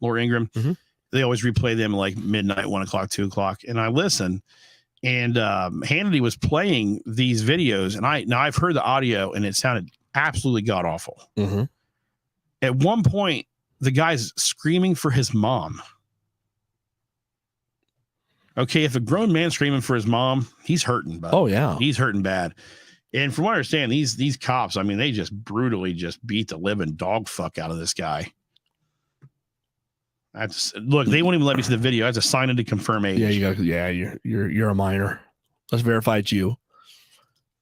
Laura Ingraham. Mm-hmm. They always replay them like midnight, 1 o'clock, 2 o'clock. And I listen. And Hannity was playing these videos, and I've heard the audio, and it sounded absolutely god awful. Mm-hmm. At one point, the guy's screaming for his mom. Okay, if a grown man's screaming for his mom, he's hurting. Bud. Oh yeah, he's hurting bad. And from what I understand, these cops, I mean, they just brutally just beat the living dog fuck out of this guy. Look, they won't even let me see the video. I have to sign in to confirm age. Yeah, you're a minor. Let's verify it's you.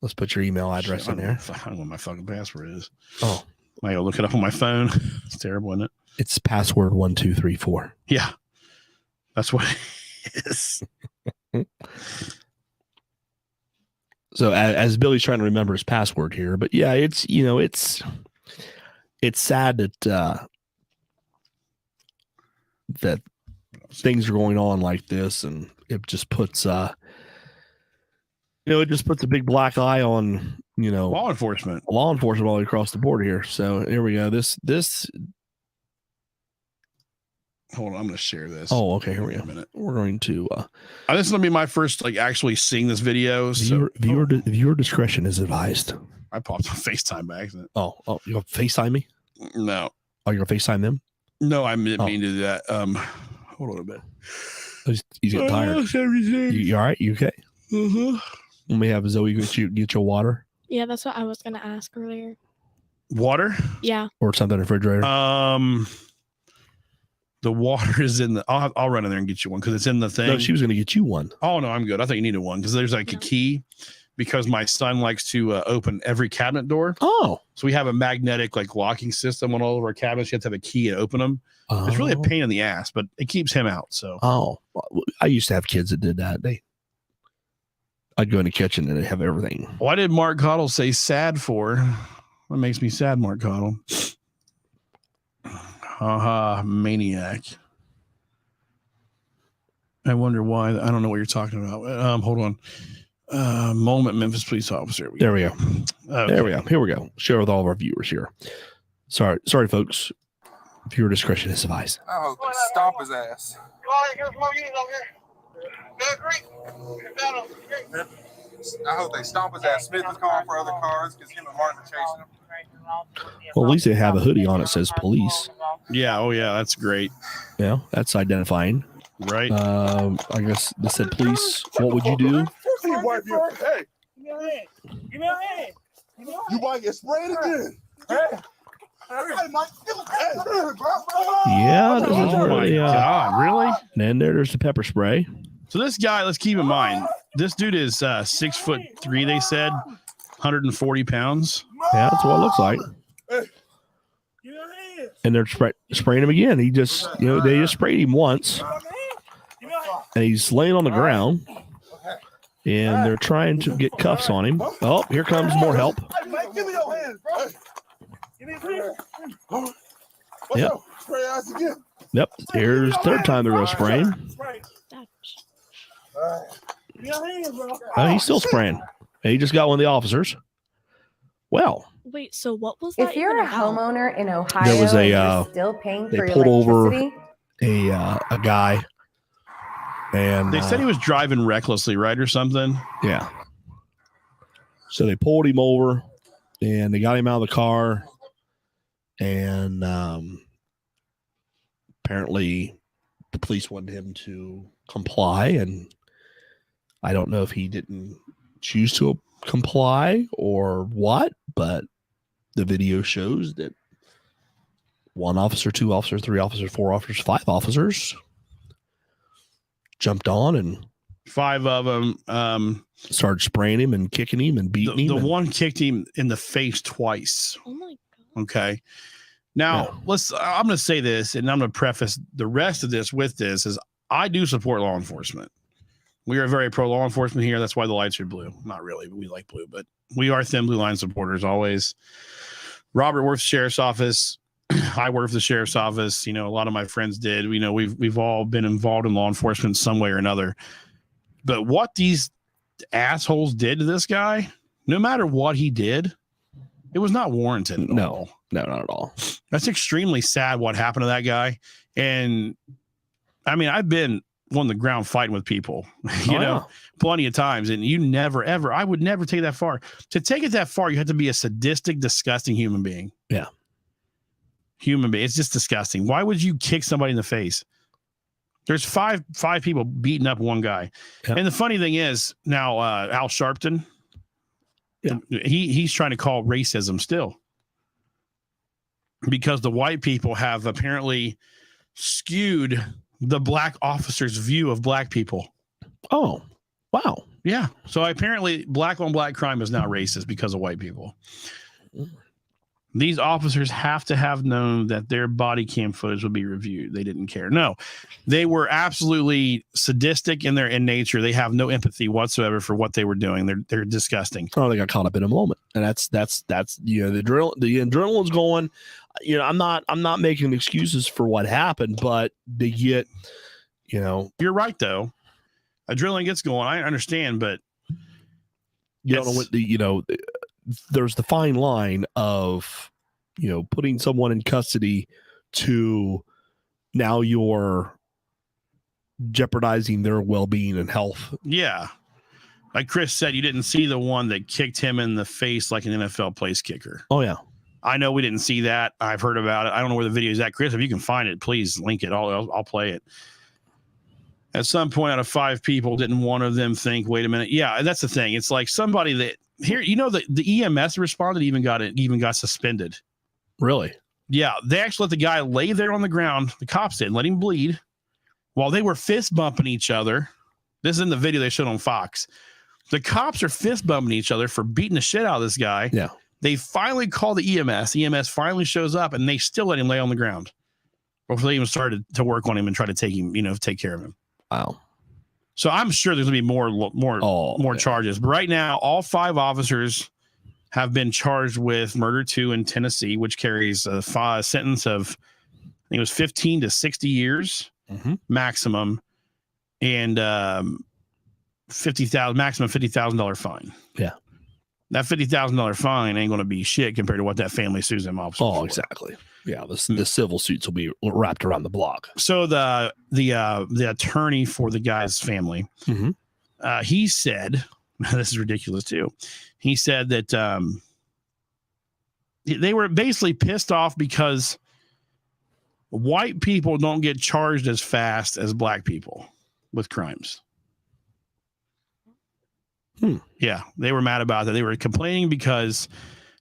Let's put your email address in there. I don't know what my fucking password is. Oh, I gotta look it up on my phone. It's terrible, isn't it? It's password 1234. Yeah, that's what it is. So as Billy's trying to remember his password here, but yeah, it's sad that that things are going on like this, and it just puts it just puts a big black eye on law enforcement all across the board here. So here we go. This hold on, I'm going to share this. Oh, okay. Here we go. We're going to this is going to be my first actually seeing this video. Viewer discretion is advised. I popped on FaceTime by accident. Oh, you gonna FaceTime me? No. Oh, you're gonna FaceTime them? No, I didn't mean to do that. Hold on a minute. He's getting tired. You all right? You okay? Mm-hmm. Let me have Zoe get your water. Yeah, that's what I was gonna ask earlier. Water? Yeah. Or something in the refrigerator. The water is in the. I'll run in there and get you one because it's in the thing. No, she was gonna get you one. Oh no, I'm good. I thought you needed one because there's a key. Because my son likes to open every cabinet door. Oh. So we have a magnetic locking system on all of our cabinets. You have to have a key to open them. Oh. It's really a pain in the ass, but it keeps him out. So. Oh, I used to have kids that did that. I'd go in the kitchen and they'd have everything. Why did Mark Cottle say sad for? What makes me sad, Mark Cottle? Haha, maniac. I wonder why. I don't know what you're talking about. Hold on. Moment Memphis police officer. There we go. Okay. There we go. Here we go. Share with all of our viewers here. Sorry, folks. Viewer discretion is advised. I hope they stomp his ass. I hope they stomp his ass. Smith is calling for other cars because him and Martin are chasing him. Well, at least they have a hoodie on. It says police. Yeah. Oh, yeah. That's great. Yeah, that's identifying. Right. I guess they said police. What would you do? Hey, give me a hand. Give me a hand. You might get sprayed again. Hey. Yeah, this is oh my God, really? And then there's the pepper spray. So this guy, let's keep in mind, this dude is 6'3", they said, 140 pounds. Yeah, that's what it looks like. And they're spraying him again. He just, they just sprayed him once. And he's laying on the ground. And they're trying to get cuffs on him. Oh, here comes more help. Give me your hands, bro. Yep. Yep. Here's third time they're going to spray him. He's still spraying. And he just got one of the officers. Well. Wait, so what was that? If you're a homeowner in Ohio, there was you're still paying for they pulled over electricity? a guy. And they said he was driving recklessly, right, or something? Yeah. So they pulled him over, and they got him out of the car, and apparently the police wanted him to comply, and I don't know if he didn't choose to comply or what, but the video shows that 1 officer, 2 officers, 3 officers, 4 officers, 5 officers jumped on and 5 of them started spraying him and kicking him and beating him. The one kicked him in the face twice. Oh my God. Okay. Now I'm going to say this, and I'm going to preface the rest of this with this is I do support law enforcement. We are very pro law enforcement here. That's why the lights are blue. Not really. We like blue, but we are thin blue line supporters always. Robert works sheriff's office. I work for the sheriff's office. You know, a lot of my friends did. You know, we've all been involved in law enforcement some way or another. But what these assholes did to this guy, no matter what he did, it was not warranted. No, not at all. That's extremely sad what happened to that guy. And I mean, I've been on the ground fighting with people, you know, plenty of times. And you never, ever, I would never take that far. To take it that far, you have to be a sadistic, disgusting human being. Yeah. Human being. It's just disgusting. Why would you kick somebody in the face? There's five people beating up one guy. Yep. And the funny thing is now, Al Sharpton, he's trying to call racism still because the white people have apparently skewed the black officers' view of black people. Oh, wow. Yeah. So apparently black on black crime is now racist because of white people. These officers have to have known that their body cam footage would be reviewed. They didn't care. No, they were absolutely sadistic in nature. They have no empathy whatsoever for what they were doing. They're disgusting. Oh, they got caught up in a moment, and that's you know the adrenaline's going. You know, I'm not making excuses for what happened, but they get, you know, you're right though. Adrenaline gets going. I understand, but you don't know what there's the fine line of, you know, putting someone in custody to now you're jeopardizing their well-being and health. Yeah. Like Chris said, you didn't see the one that kicked him in the face like an NFL place kicker. Oh, yeah. I know we didn't see that. I've heard about it. I don't know where the video is at. Chris, if you can find it, please link it. I'll play it. At some point out of 5 people, didn't one of them think, wait a minute. Yeah, that's the thing. It's like somebody that here, you know, the EMS responded even got suspended. Really? Yeah. They actually let the guy lay there on the ground. The cops did let him bleed while they were fist bumping each other. This is in the video they showed on Fox. The cops are fist bumping each other for beating the shit out of this guy. Yeah. They finally call the EMS. EMS finally shows up and they still let him lay on the ground before they even started to work on him and try to take him, take care of him. Wow. So I'm sure there's going to be more charges. But right now, all 5 officers have been charged with murder 2 in Tennessee, which carries a sentence of, I think it was 15 to 60 years maximum, and maximum $50,000 fine. Yeah. That $50,000 fine ain't going to be shit compared to what that family sues them officers for. Exactly. Yeah, the civil suits will be wrapped around the block. So the attorney for the guy's family, he said, this is ridiculous too. He said that they were basically pissed off because white people don't get charged as fast as black people with crimes. Yeah, they were mad about that. They were complaining because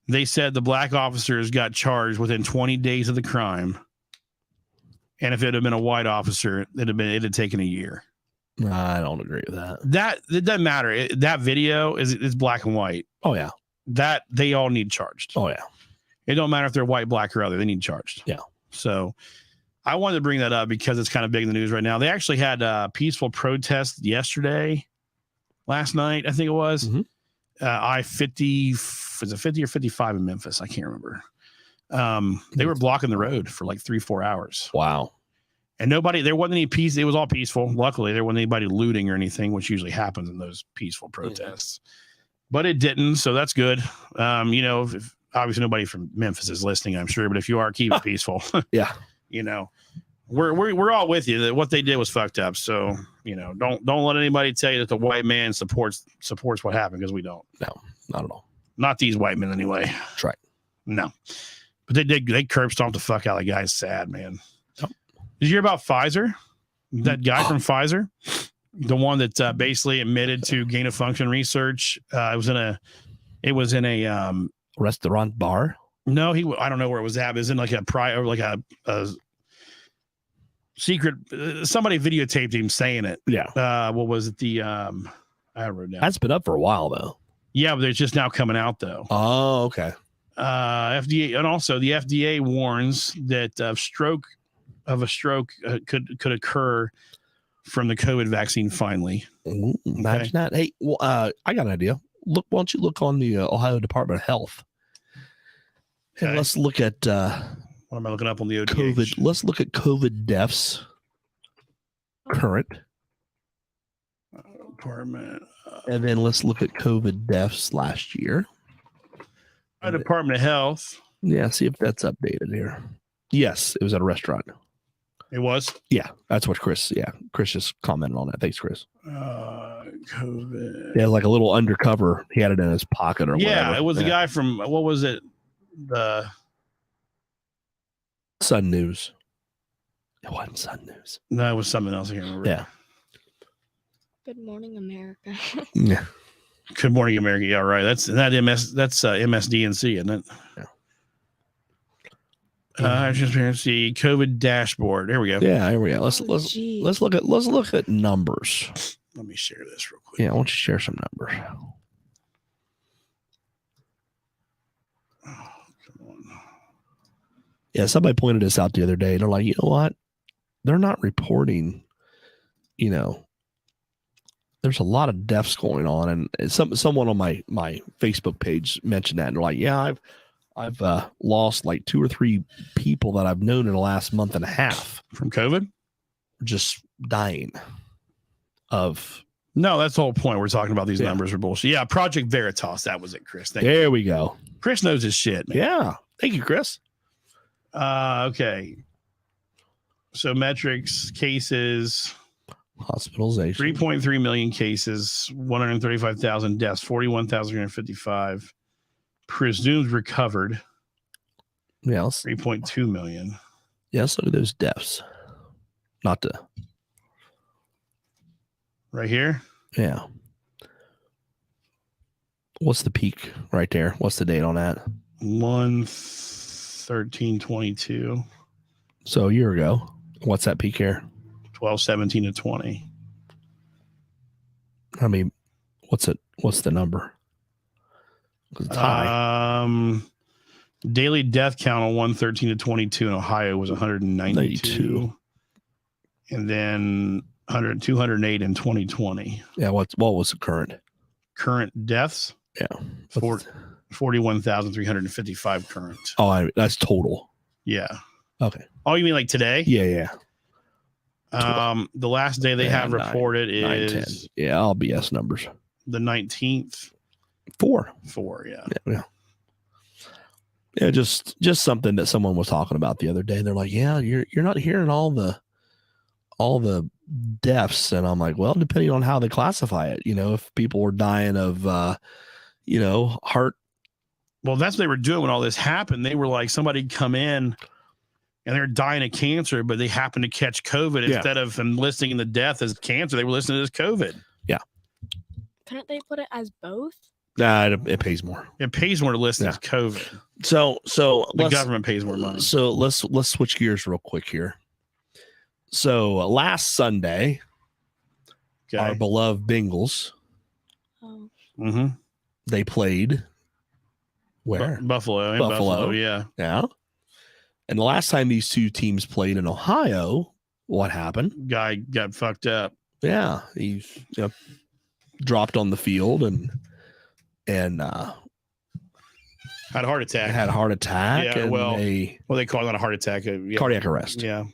they said the black officers got charged within 20 days of the crime. And if it had been a white officer, it had taken a year. I don't agree with that. It doesn't matter. That video is black and white. Oh, yeah. That they all need charged. Oh, yeah. It don't matter if they're white, black, or other. They need charged. Yeah. So I wanted to bring that up because it's kind of big in the news right now. They actually had a peaceful protest last night, I think it was. I-50, was it 50 or 55 in Memphis? I can't remember. They were blocking the road for like 3-4 hours. Wow. And there wasn't any peace. It was all peaceful. Luckily, there wasn't anybody looting or anything, which usually happens in those peaceful protests. But it didn't, so that's good. If obviously nobody from Memphis is listening, I'm sure, but if you are, keep it peaceful. Yeah. We're all with you that what they did was fucked up. So, don't let anybody tell you that the white man supports what happened, because we don't. No, not at all. Not these white men anyway. That's right. No. But they curb stomped the fuck out of the guy. Sad, man. Yep. Did you hear about Pfizer? That guy from Pfizer? The one that basically admitted to gain of function research. It was in a restaurant bar. No, I don't know where it was at. It was in like a secret. Somebody videotaped him saying it. Yeah. What was it? I wrote down. That's been up for a while though. Yeah, but it's just now coming out though. Oh, okay. FDA, and also the FDA warns that a stroke could occur from the COVID vaccine. Finally, Ooh, imagine that. Hey, well, I got an idea. Why don't you look on the Ohio Department of Health? Okay. And let's look at what am I looking up on the ODH? COVID. Let's look at COVID deaths. Current. Department. And then let's look at COVID deaths last year. Department of Health. Yeah, see if that's updated here. Yes, it was at a restaurant. It was? Yeah, that's what Chris just commented on that. Thanks, Chris. COVID. Yeah, like a little undercover. He had it in his pocket or whatever. Yeah, it was the guy from, what was it? The Sun News. It wasn't Sun News. No, it was something else. I can't remember. Yeah. Good Morning America. Yeah. Good Morning America. Yeah, right. That's MSDNC, isn't it? Yeah. Transparency COVID dashboard. There we go. Yeah, here we go. Let's look at numbers. Let me share this real quick. Yeah, I want you to share some numbers. Oh, come on. Yeah, somebody pointed this out the other day. They're like, you know what? They're not reporting, there's a lot of deaths going on. And someone on my Facebook page mentioned that. And they're like, yeah, I've lost like 2 or 3 people that I've known in the last month and a half from COVID, just dying of. No, that's the whole point. We're talking about these numbers are bullshit. Yeah, Project Veritas. That was it, Chris. There we go. Chris knows his shit, man. Yeah. Thank you, Chris. Okay. So metrics, cases, hospitalization, 3.3 million cases, 135,000 deaths, 41,355 presumed recovered. Yes. 3.2 million. Yes. Look at those deaths. Not to. Right here. Yeah. What's the peak right there? What's the date on that? 1/13/22. So a year ago. What's that peak here? 12/17/20. I mean, what's it? What's the number? It's high. Daily death count on 1/13/22 in Ohio was 192. And then 208 in 2020. Yeah. What was the current? Current deaths? Yeah. 41,355 current. Oh, that's total. Yeah. Okay. Oh, you mean like today? Yeah. The last day they have reported 9, is 10. Yeah, all BS numbers. The 19th. 4. Yeah. Yeah, just something that someone was talking about the other day. They're like, "Yeah, you're not hearing all the deaths," and I'm like, "Well, depending on how they classify it, if people were dying of, heart." Well, that's what they were doing when all this happened. They were like, somebody come in and they're dying of cancer, but they happen to catch COVID. Instead of them listing the death as cancer, they were listing it as COVID. Yeah. Couldn't they put it as both? Nah, it pays more. It pays more to list as COVID. So the government pays more money. So let's switch gears real quick here. So last Sunday, our beloved Bengals, they played where? Buffalo. Yeah. And the last time these two teams played in Ohio, what happened? Guy got fucked up. Yeah, he dropped on the field and had a heart attack. Yeah, and they call it a heart attack. Cardiac arrest. Yeah.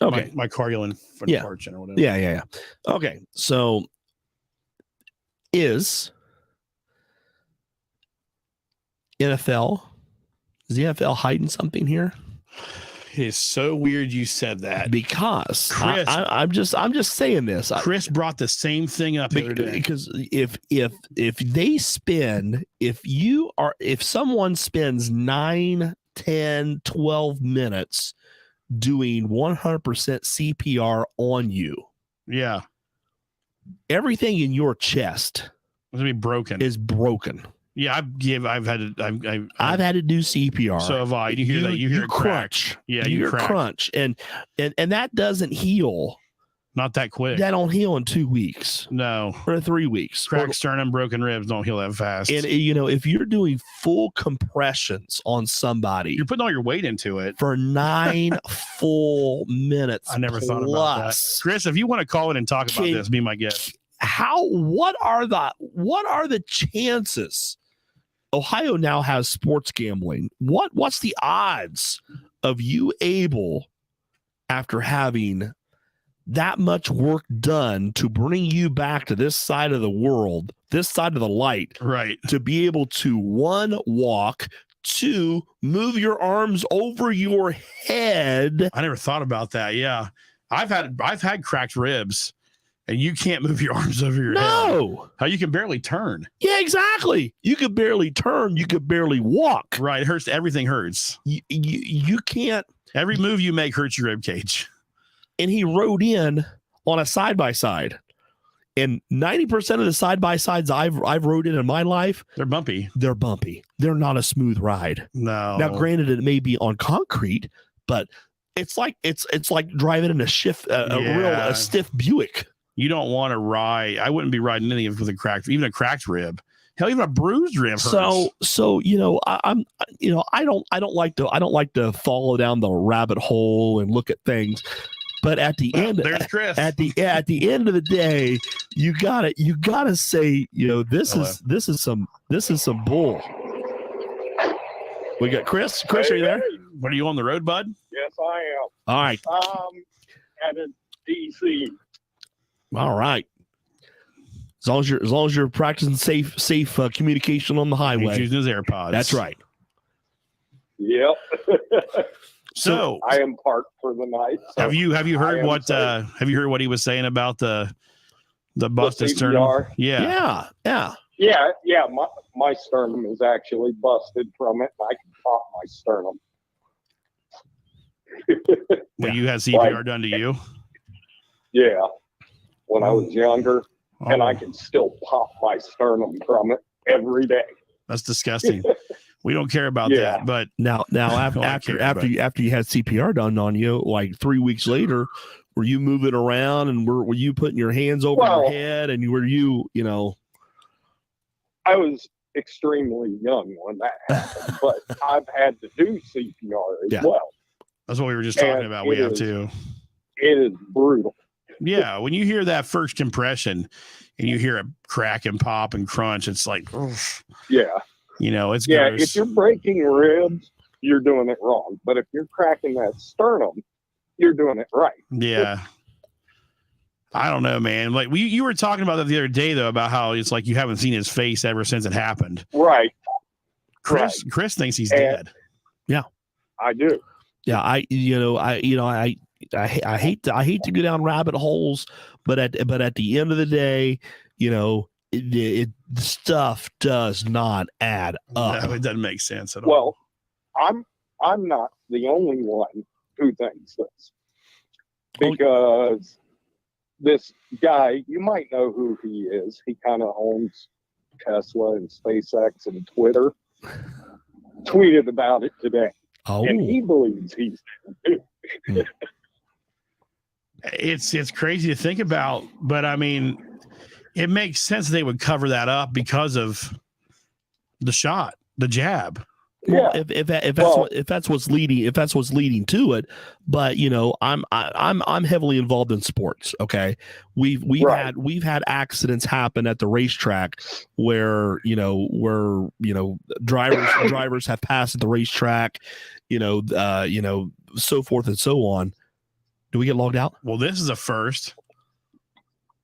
Okay. Myocardial infarction or whatever. Yeah. Okay. So is the NFL hiding something here? It is so weird you said that, because Chris, I'm just saying this. Chris brought the same thing up the other day. Because if someone spends 9, 10, 12 minutes doing 100% CPR on you, yeah, everything in your chest gonna be broken. is broken. Yeah, I've had to do CPR. So have I. You hear that? You hear crunch. Yeah, you hear crunch, and that doesn't heal. Not that quick. That don't heal in 2 weeks. No, or 3 weeks. Cracked sternum, broken ribs don't heal that fast. And if you're doing full compressions on somebody, you're putting all your weight into it for 9 full minutes. I never thought about that. Chris, if you want to call in and talk about this, be my guest. What are the chances? Ohio now has sports gambling. What's the odds of you able, after having that much work done to bring you back to this side of the world, this side of the light, right, to be able to 1, walk, 2, move your arms over your head? I never thought about that. Yeah, I've had cracked ribs, and you can't move your arms over your head. No, how you can barely turn. Yeah, exactly. You could barely turn. You could barely walk. Right, it hurts. Everything hurts. You can't. Every move you make hurts your rib cage. And he rode in on a side-by-side. And 90% of the side-by-sides I've rode in my life, they're bumpy. They're bumpy. They're not a smooth ride. No. Now, granted, it may be on concrete, but it's like driving in a stiff Buick. You don't want to ride. I wouldn't be riding any of with even a cracked rib. Hell, even a bruised rib hurts. So I don't like to follow down the rabbit hole and look at things. But at the end, there's Chris. At the end of the day, you gotta say, this is some bull. We got Chris. Chris, are you there? What, are you on the road, bud? Yes, I am. All right. At DC. All right. As long as you're practicing safe communication on the highway. He's using his AirPods. That's right. Yep. So I am parked for the night. So have you heard what he was saying about the busted sternum? Yeah. My sternum is actually busted from it. I can pop my sternum. When you had CPR done to you? Yeah. When I was younger, and I can still pop my sternum from it every day. That's disgusting. We don't care about that. But now after you had CPR done on you, like 3 weeks later, were you moving around and were you putting your hands over your head, and were you I was extremely young when that happened, but I've had to do CPR as well. That's what we were just talking about. We have to. It is brutal. Yeah, when you hear that first compression and you hear a crack and pop and crunch, it's like, oof. Yeah. It's gross. If you're breaking ribs, you're doing it wrong. But if you're cracking that sternum, you're doing it right. Yeah. I don't know, man. Like you were talking about that the other day, though, about how it's like you haven't seen his face ever since it happened. Right. Chris thinks he's dead. Yeah, I do. Yeah, I hate to go down rabbit holes, but at the end of the day, it stuff does not add up. No, it doesn't make sense at all. Well, I'm not the only one who thinks this, because this guy, you might know who he is. He kind of owns Tesla and SpaceX and Twitter. Tweeted about it today. Oh. And he believes he's dead. It's crazy to think about, but I mean, it makes sense they would cover that up because of the shot, the jab. Well, if that's what's leading to it, but I'm heavily involved in sports. Okay, we've had accidents happen at the racetrack where drivers have passed at the racetrack, so forth and so on. Do we get logged out? Well, this is a first.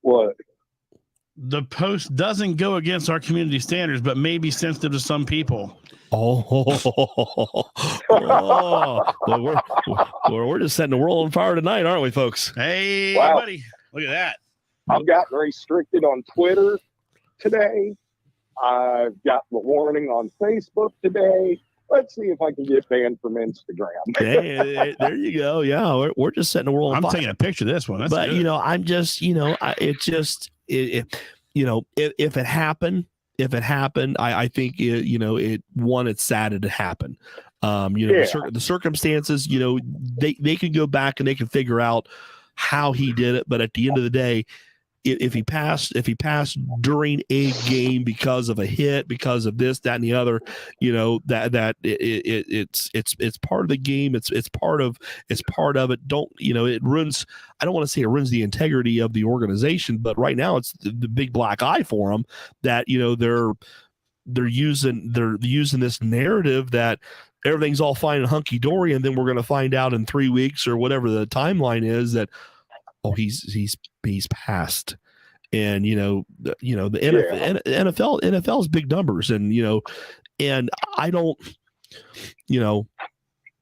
What? The post doesn't go against our community standards, but may be sensitive to some people. Well, we're just setting the world on fire tonight, aren't we, folks? Hey, buddy, look at that. I've gotten restricted on Twitter today. I've got the warning on Facebook today. Let's see if I can get banned from Instagram. Hey, there you go. Yeah, we're just setting the world on fire. I'm taking a picture of this one. That's but good. I'm just, if it happened, I think it's sad it happened. The circumstances, they can go back and they can figure out how he did it. But at the end of the day, if he passed during a game because of a hit, because of this, that, and the other, it's part of the game. It's part of it. It ruins. I don't want to say it ruins the integrity of the organization, but right now it's the big black eye for them that they're using this narrative that everything's all fine and hunky dory, and then we're going to find out in 3 weeks or whatever the timeline is that he's passed. And the NFL's big numbers, and and I don't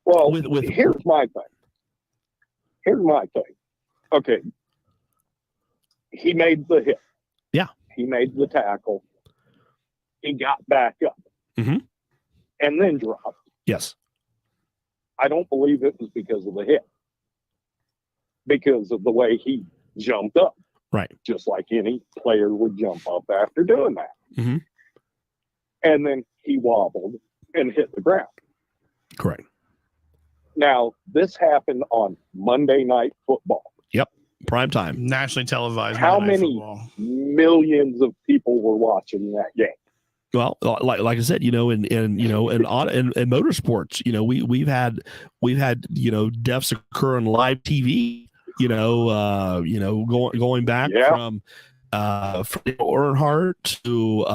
well here's my thing. Okay, he made the hit, he made the tackle, he got back up, and then dropped. Yes, I don't believe it was because of the hit, because of the way he jumped up. Right. Just like any player would jump up after doing that. Mm-hmm. And then he wobbled and hit the ground. Correct. Now, this happened on Monday Night Football. Yep. Prime time. Nationally televised. How many millions of people were watching that game? Well, like I said, in motorsports, we've had deaths occur on live TV. Going back from Earnhardt to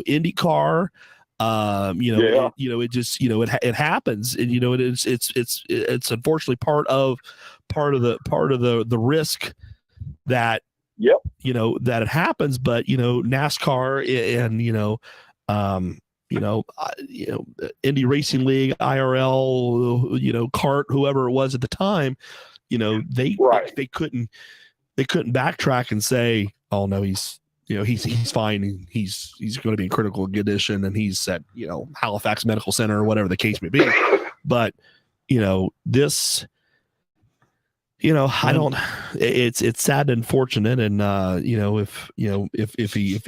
IndyCar, it happens, and it's unfortunately part of the risk that that it happens. But NASCAR and Indy Racing League, IRL, kart, whoever it was at the time. They couldn't backtrack and say, oh no, he's fine, and he's going to be in critical condition, and he's at Halifax Medical Center or whatever the case may be. But this, I don't. It's sad and unfortunate, and if he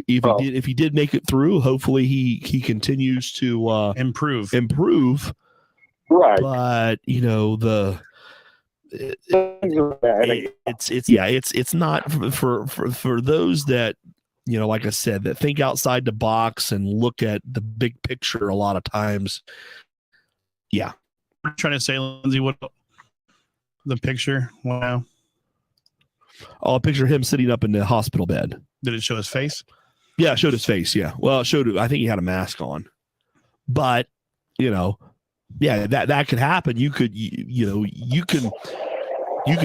did make it through, hopefully he continues to improve. Right. But it's not for those that like I said, that think outside the box and look at the big picture a lot of times. We're trying to say, Lindsay, what the picture? Wow. I'll picture him sitting up in the hospital bed. Did it show his face? Yeah, it showed his face. Yeah. Well, it showed, I think he had a mask on, but that could happen. You could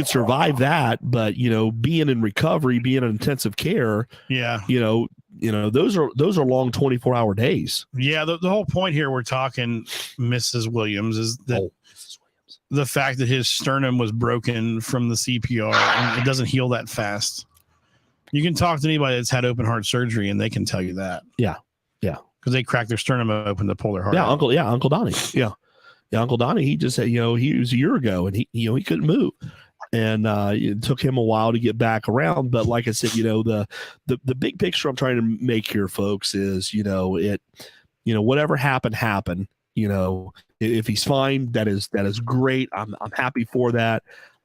survive that, but being in recovery, being in intensive care, those are long 24-hour days. Yeah, the whole point here, we're talking Mrs. Williams, is that the fact that his sternum was broken from the CPR, and it doesn't heal that fast. You can talk to anybody that's had open heart surgery, and they can tell you that. Yeah. Because they cracked their sternum open to pull their heart out. Uncle Donnie. Yeah, Uncle Donnie, he just said, he was a year ago, and he couldn't move. And it took him a while to get back around. But like I said, the big picture I'm trying to make here, folks, is, whatever happened. If he's fine, that is great. I'm happy for that.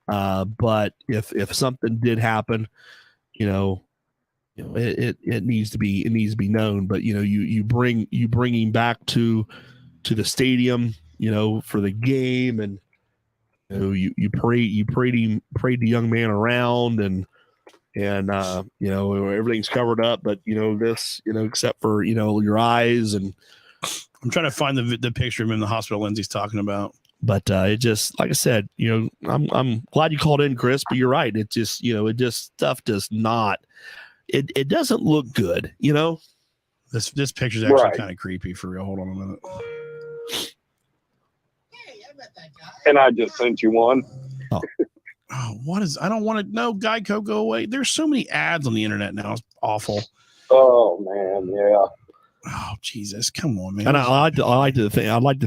But if something did happen, it needs to be known. But you bring him back to the stadium, for the game, and you prayed the young man around, and everything's covered up, but this, except for your eyes. And I'm trying to find the picture of him in the hospital Lindsay's talking about. But it just, like I said, I'm glad you called in, Chris. But you're right. It just, stuff does not. It doesn't look good. This picture's actually kind of creepy, for real. Hold on a minute. And I just sent you one. Oh, I don't want to know. Geico, go away. There's so many ads on the internet now. It's awful. Oh man, yeah. Oh Jesus, come on, man. And I'd like to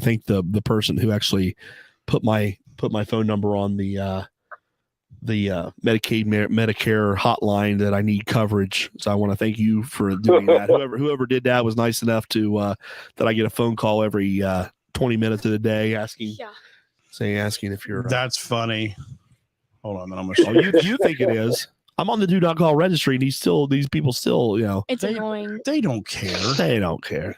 think the person who actually put my phone number on the Medicaid, Medicare hotline that I need coverage. So I want to thank you for doing that. Whoever did that was nice enough to that I get a phone call every 20 minutes of the day asking if you're. That's funny. Hold on, then I'm gonna. You think it is? I'm on the do not call registry, and these people still, it's annoying. They don't care. They don't care.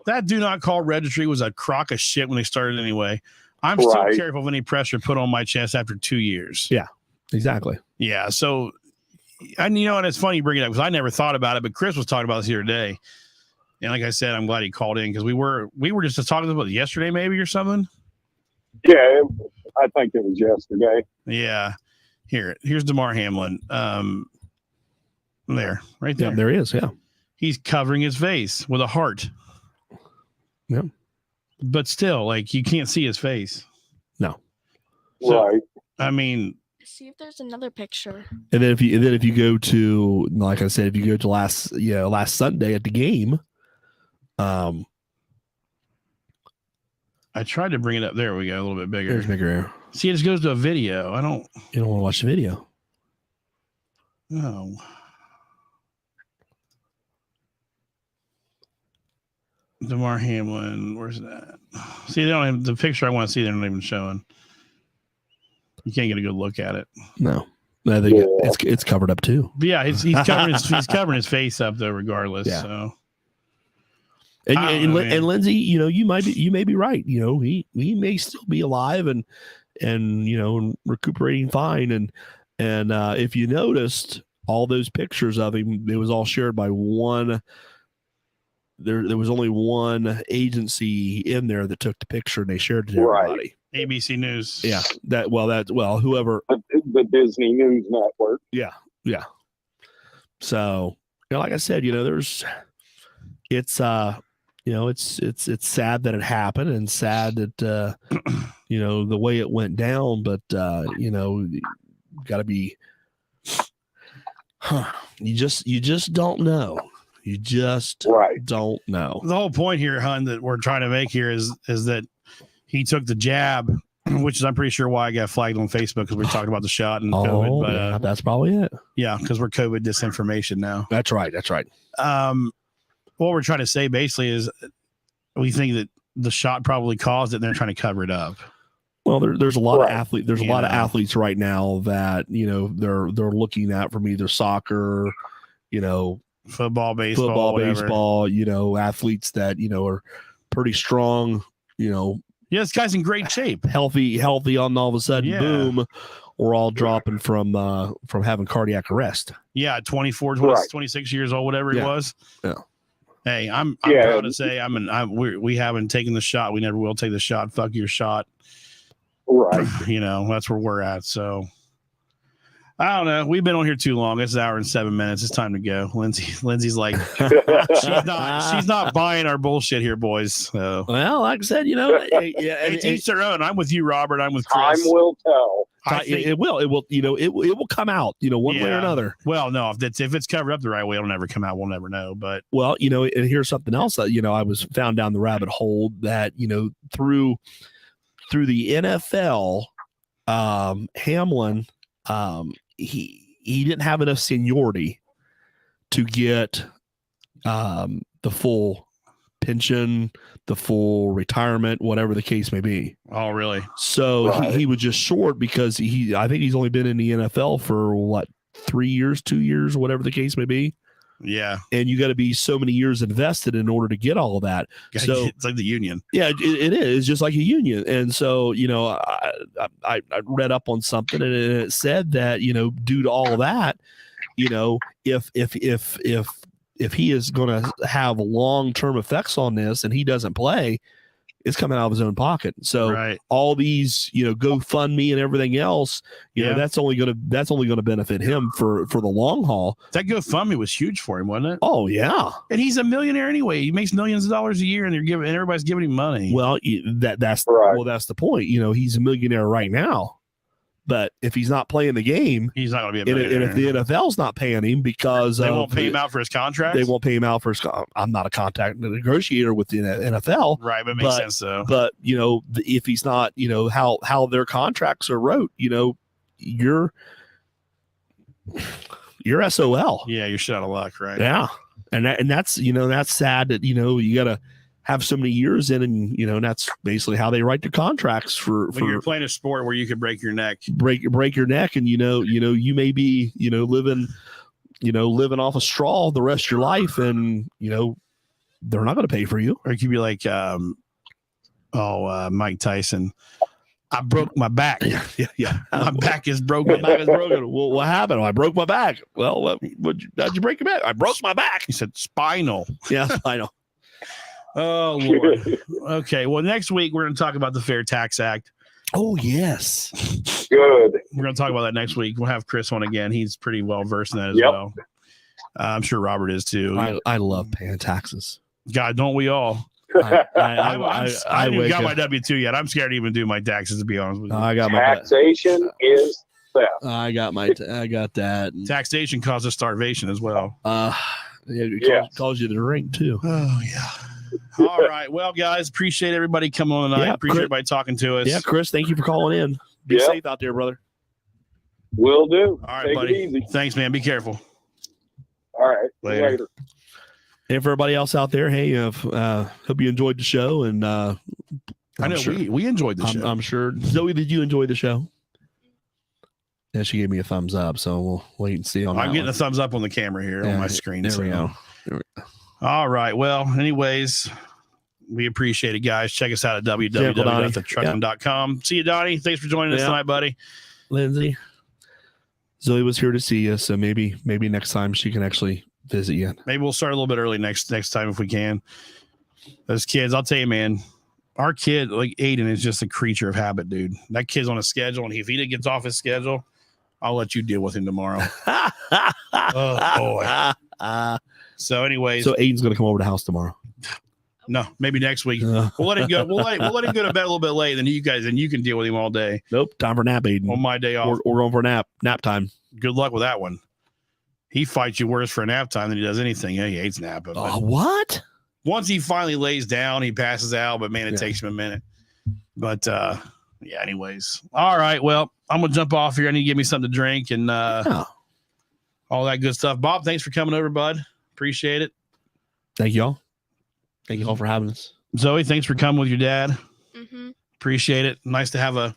That do not call registry was a crock of shit when they started anyway. I'm still careful of any pressure put on my chest after 2 years. Yeah, exactly. Yeah. So, and and it's funny you bring it up because I never thought about it, but Chris was talking about this the other day. And like I said, I'm glad he called in because we were just talking about it yesterday, maybe or something. Yeah, I think it was yesterday. Yeah. Here's DeMar Hamlin. There, right there. Yeah, there he is. Yeah. He's covering his face with a heart. Yeah. But still, like, you can't see his face. No. So, right. I mean, see if there's another picture. And then if you go to, like I said, if you go to last Sunday at the game, I tried to bring it up. There we go. A little bit bigger. There's bigger. See, it just goes to a video. You don't want to watch the video. No. DeMar Hamlin, where's that? See, they don't have the picture I want to see. They're not even showing. You can't get a good look at it. No, I think it's covered up too. But yeah, he's covering his face up though, regardless. Yeah. So. And Lindsay, you may be right. He may still be alive and recuperating fine. And if you noticed all those pictures of him, it was all shared by one. There was only one agency in there that took the picture and they shared it to everybody. ABC News. Yeah. Whoever. The Disney News Network. Yeah. Yeah. So, like I said, it's sad that it happened and sad that, the way it went down, but, got to be, you just don't know. You just don't know. The whole point here, Hun, that we're trying to make here is that he took the jab, which is I'm pretty sure why I got flagged on Facebook because we talked about the shot and COVID. But yeah, that's probably it. Yeah, because we're COVID disinformation now. That's right. What we're trying to say basically is we think that the shot probably caused it and they're trying to cover it up. Well, there's a lot of athletes. There's a lot of athletes right now that they're looking at from either soccer, football, baseball, athletes that are pretty strong. This guy's in great shape, healthy, on all of a sudden, boom, we're all dropping from having cardiac arrest. Yeah, 24, 26 years old, whatever he was. Yeah. Hey, I'm proud to say we haven't taken the shot. We never will take the shot. Fuck your shot. Right. That's where we're at. So I don't know. We've been on here too long. It's an hour and 7 minutes. It's time to go. Lindsay's like, she's not buying our bullshit here, boys. So. Well, like I said, it's each their own. I'm with you, Robert. I'm with Chris. Time will tell. It will. It will come out. One way or another. Well, no, if it's covered up the right way, it'll never come out. We'll never know. But and here's something else that I was found down the rabbit hole that through the NFL, Hamlin, he didn't have enough seniority to get the full pension, the full retirement, whatever the case may be. Oh, really? So he was just short because I think he's only been in the NFL for 3 years, 2 years, whatever the case may be. Yeah. And you got to be so many years invested in order to get all of that. So it's like the union. Yeah, it is just like a union. And so, I read up on something and it said that, due to all of that, if he is going to have long-term effects on this and he doesn't play, it's coming out of his own pocket. So all these, GoFundMe and everything else, that's only going to benefit him for the long haul. That GoFundMe was huge for him, wasn't it? Oh yeah. And he's a millionaire anyway. He makes millions of dollars a year and everybody's giving him money. Well, that's the point. He's a millionaire right now. But if he's not playing the game, he's not going to be a millionaire. And if the NFL's not paying him because they won't pay him out for his contract, they won't pay him out for his. I'm not a contract negotiator with the NFL, right? But it makes sense though. But if he's not, how their contracts are wrote, you're you're SOL. Yeah, you're shit out of luck, right? Yeah. And that's, that's sad that, you got to have so many years in, and, and that's basically how they write the contracts for you're playing a sport where you could break your neck, break your neck. And, you may be, living off a straw the rest of your life, and, they're not going to pay for you. Or it could be like, Mike Tyson. I broke my back. Yeah. My back is broken. My back is broken. Well, what happened? I broke my back. Well, how'd you break your back? I broke my back. He said spinal. Yeah, spinal. Oh, Lord. Okay. Well, next week, we're going to talk about the Fair Tax Act. Oh, yes. Good. We're going to talk about that next week. We'll have Chris on again. He's pretty well versed in that as well. I'm sure Robert is too. I love paying taxes. God, don't we all? I haven't even got my W-2 yet. I'm scared to even do my taxes, to be honest with you. I got my taxation is theft. I got that. Taxation causes starvation as well. It calls you to drink too. Oh yeah. All right. Well, guys, appreciate everybody coming on tonight. Appreciate everybody talking to us. Yeah, Chris, thank you for calling in. Be safe out there, brother. Will do. All right, buddy. Thanks, man. Be careful. All right. Later. And for everybody else out there, hey, hope you enjoyed the show. And I know we enjoyed the show. I'm sure. Zoe, did you enjoy the show? Yeah, she gave me a thumbs up, so we'll wait and see on I'm getting a thumbs up on the camera here on my screen. There we go. All right. Well, anyways, we appreciate it, guys. Check us out at www.truckin.com. See you, Donnie. Thanks for joining us tonight, buddy. Lindsay. Zoe was here to see you, so maybe next time she can actually visit you. Maybe we'll start a little bit early next time if we can. Those kids, I'll tell you, man, our kid, like Aiden, is just a creature of habit, dude. That kid's on a schedule, and if he gets off his schedule, I'll let you deal with him tomorrow. Oh boy. So anyways, Aiden's gonna come over to the house tomorrow. No, maybe next week. We'll let him go. We'll let him go to bed a little bit late, then you can deal with him all day. Nope, time for nap, Aiden. On my day off. We're going for a nap time. Good luck with that one. He fights you worse for a nap time than he does anything. Yeah, he hates napping. What? Once he finally lays down, he passes out, but man, it takes him a minute. But yeah, anyways. All right. Well, I'm gonna jump off here. I need to give me something to drink and all that good stuff. Bob, thanks for coming over, bud. Appreciate it. Thank y'all. Thank you all for having us. Zoe, thanks for coming with your dad. Mm-hmm. Appreciate it. Nice to have a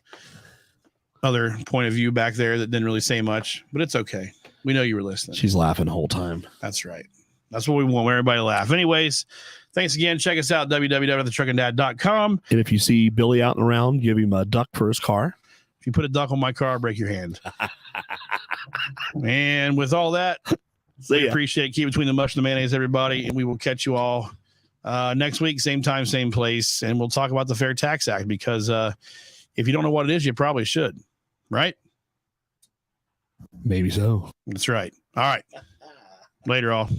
other point of view back there that didn't really say much, but it's okay. We know you were listening. She's laughing the whole time. That's right. That's what we want. Everybody to laugh. Anyways, thanks again. Check us out, www.truckindad.com. And if you see Billy out and around, give him a duck for his car. If you put a duck on my car, I'll break your hand. And with all that, we appreciate Keep Between the Mush and the Mayonnaise, everybody. And we will catch you all next week, same time, same place. And we'll talk about the Fair Tax Act because if you don't know what it is, you probably should. Right? Maybe so. That's right. All right. Later, all.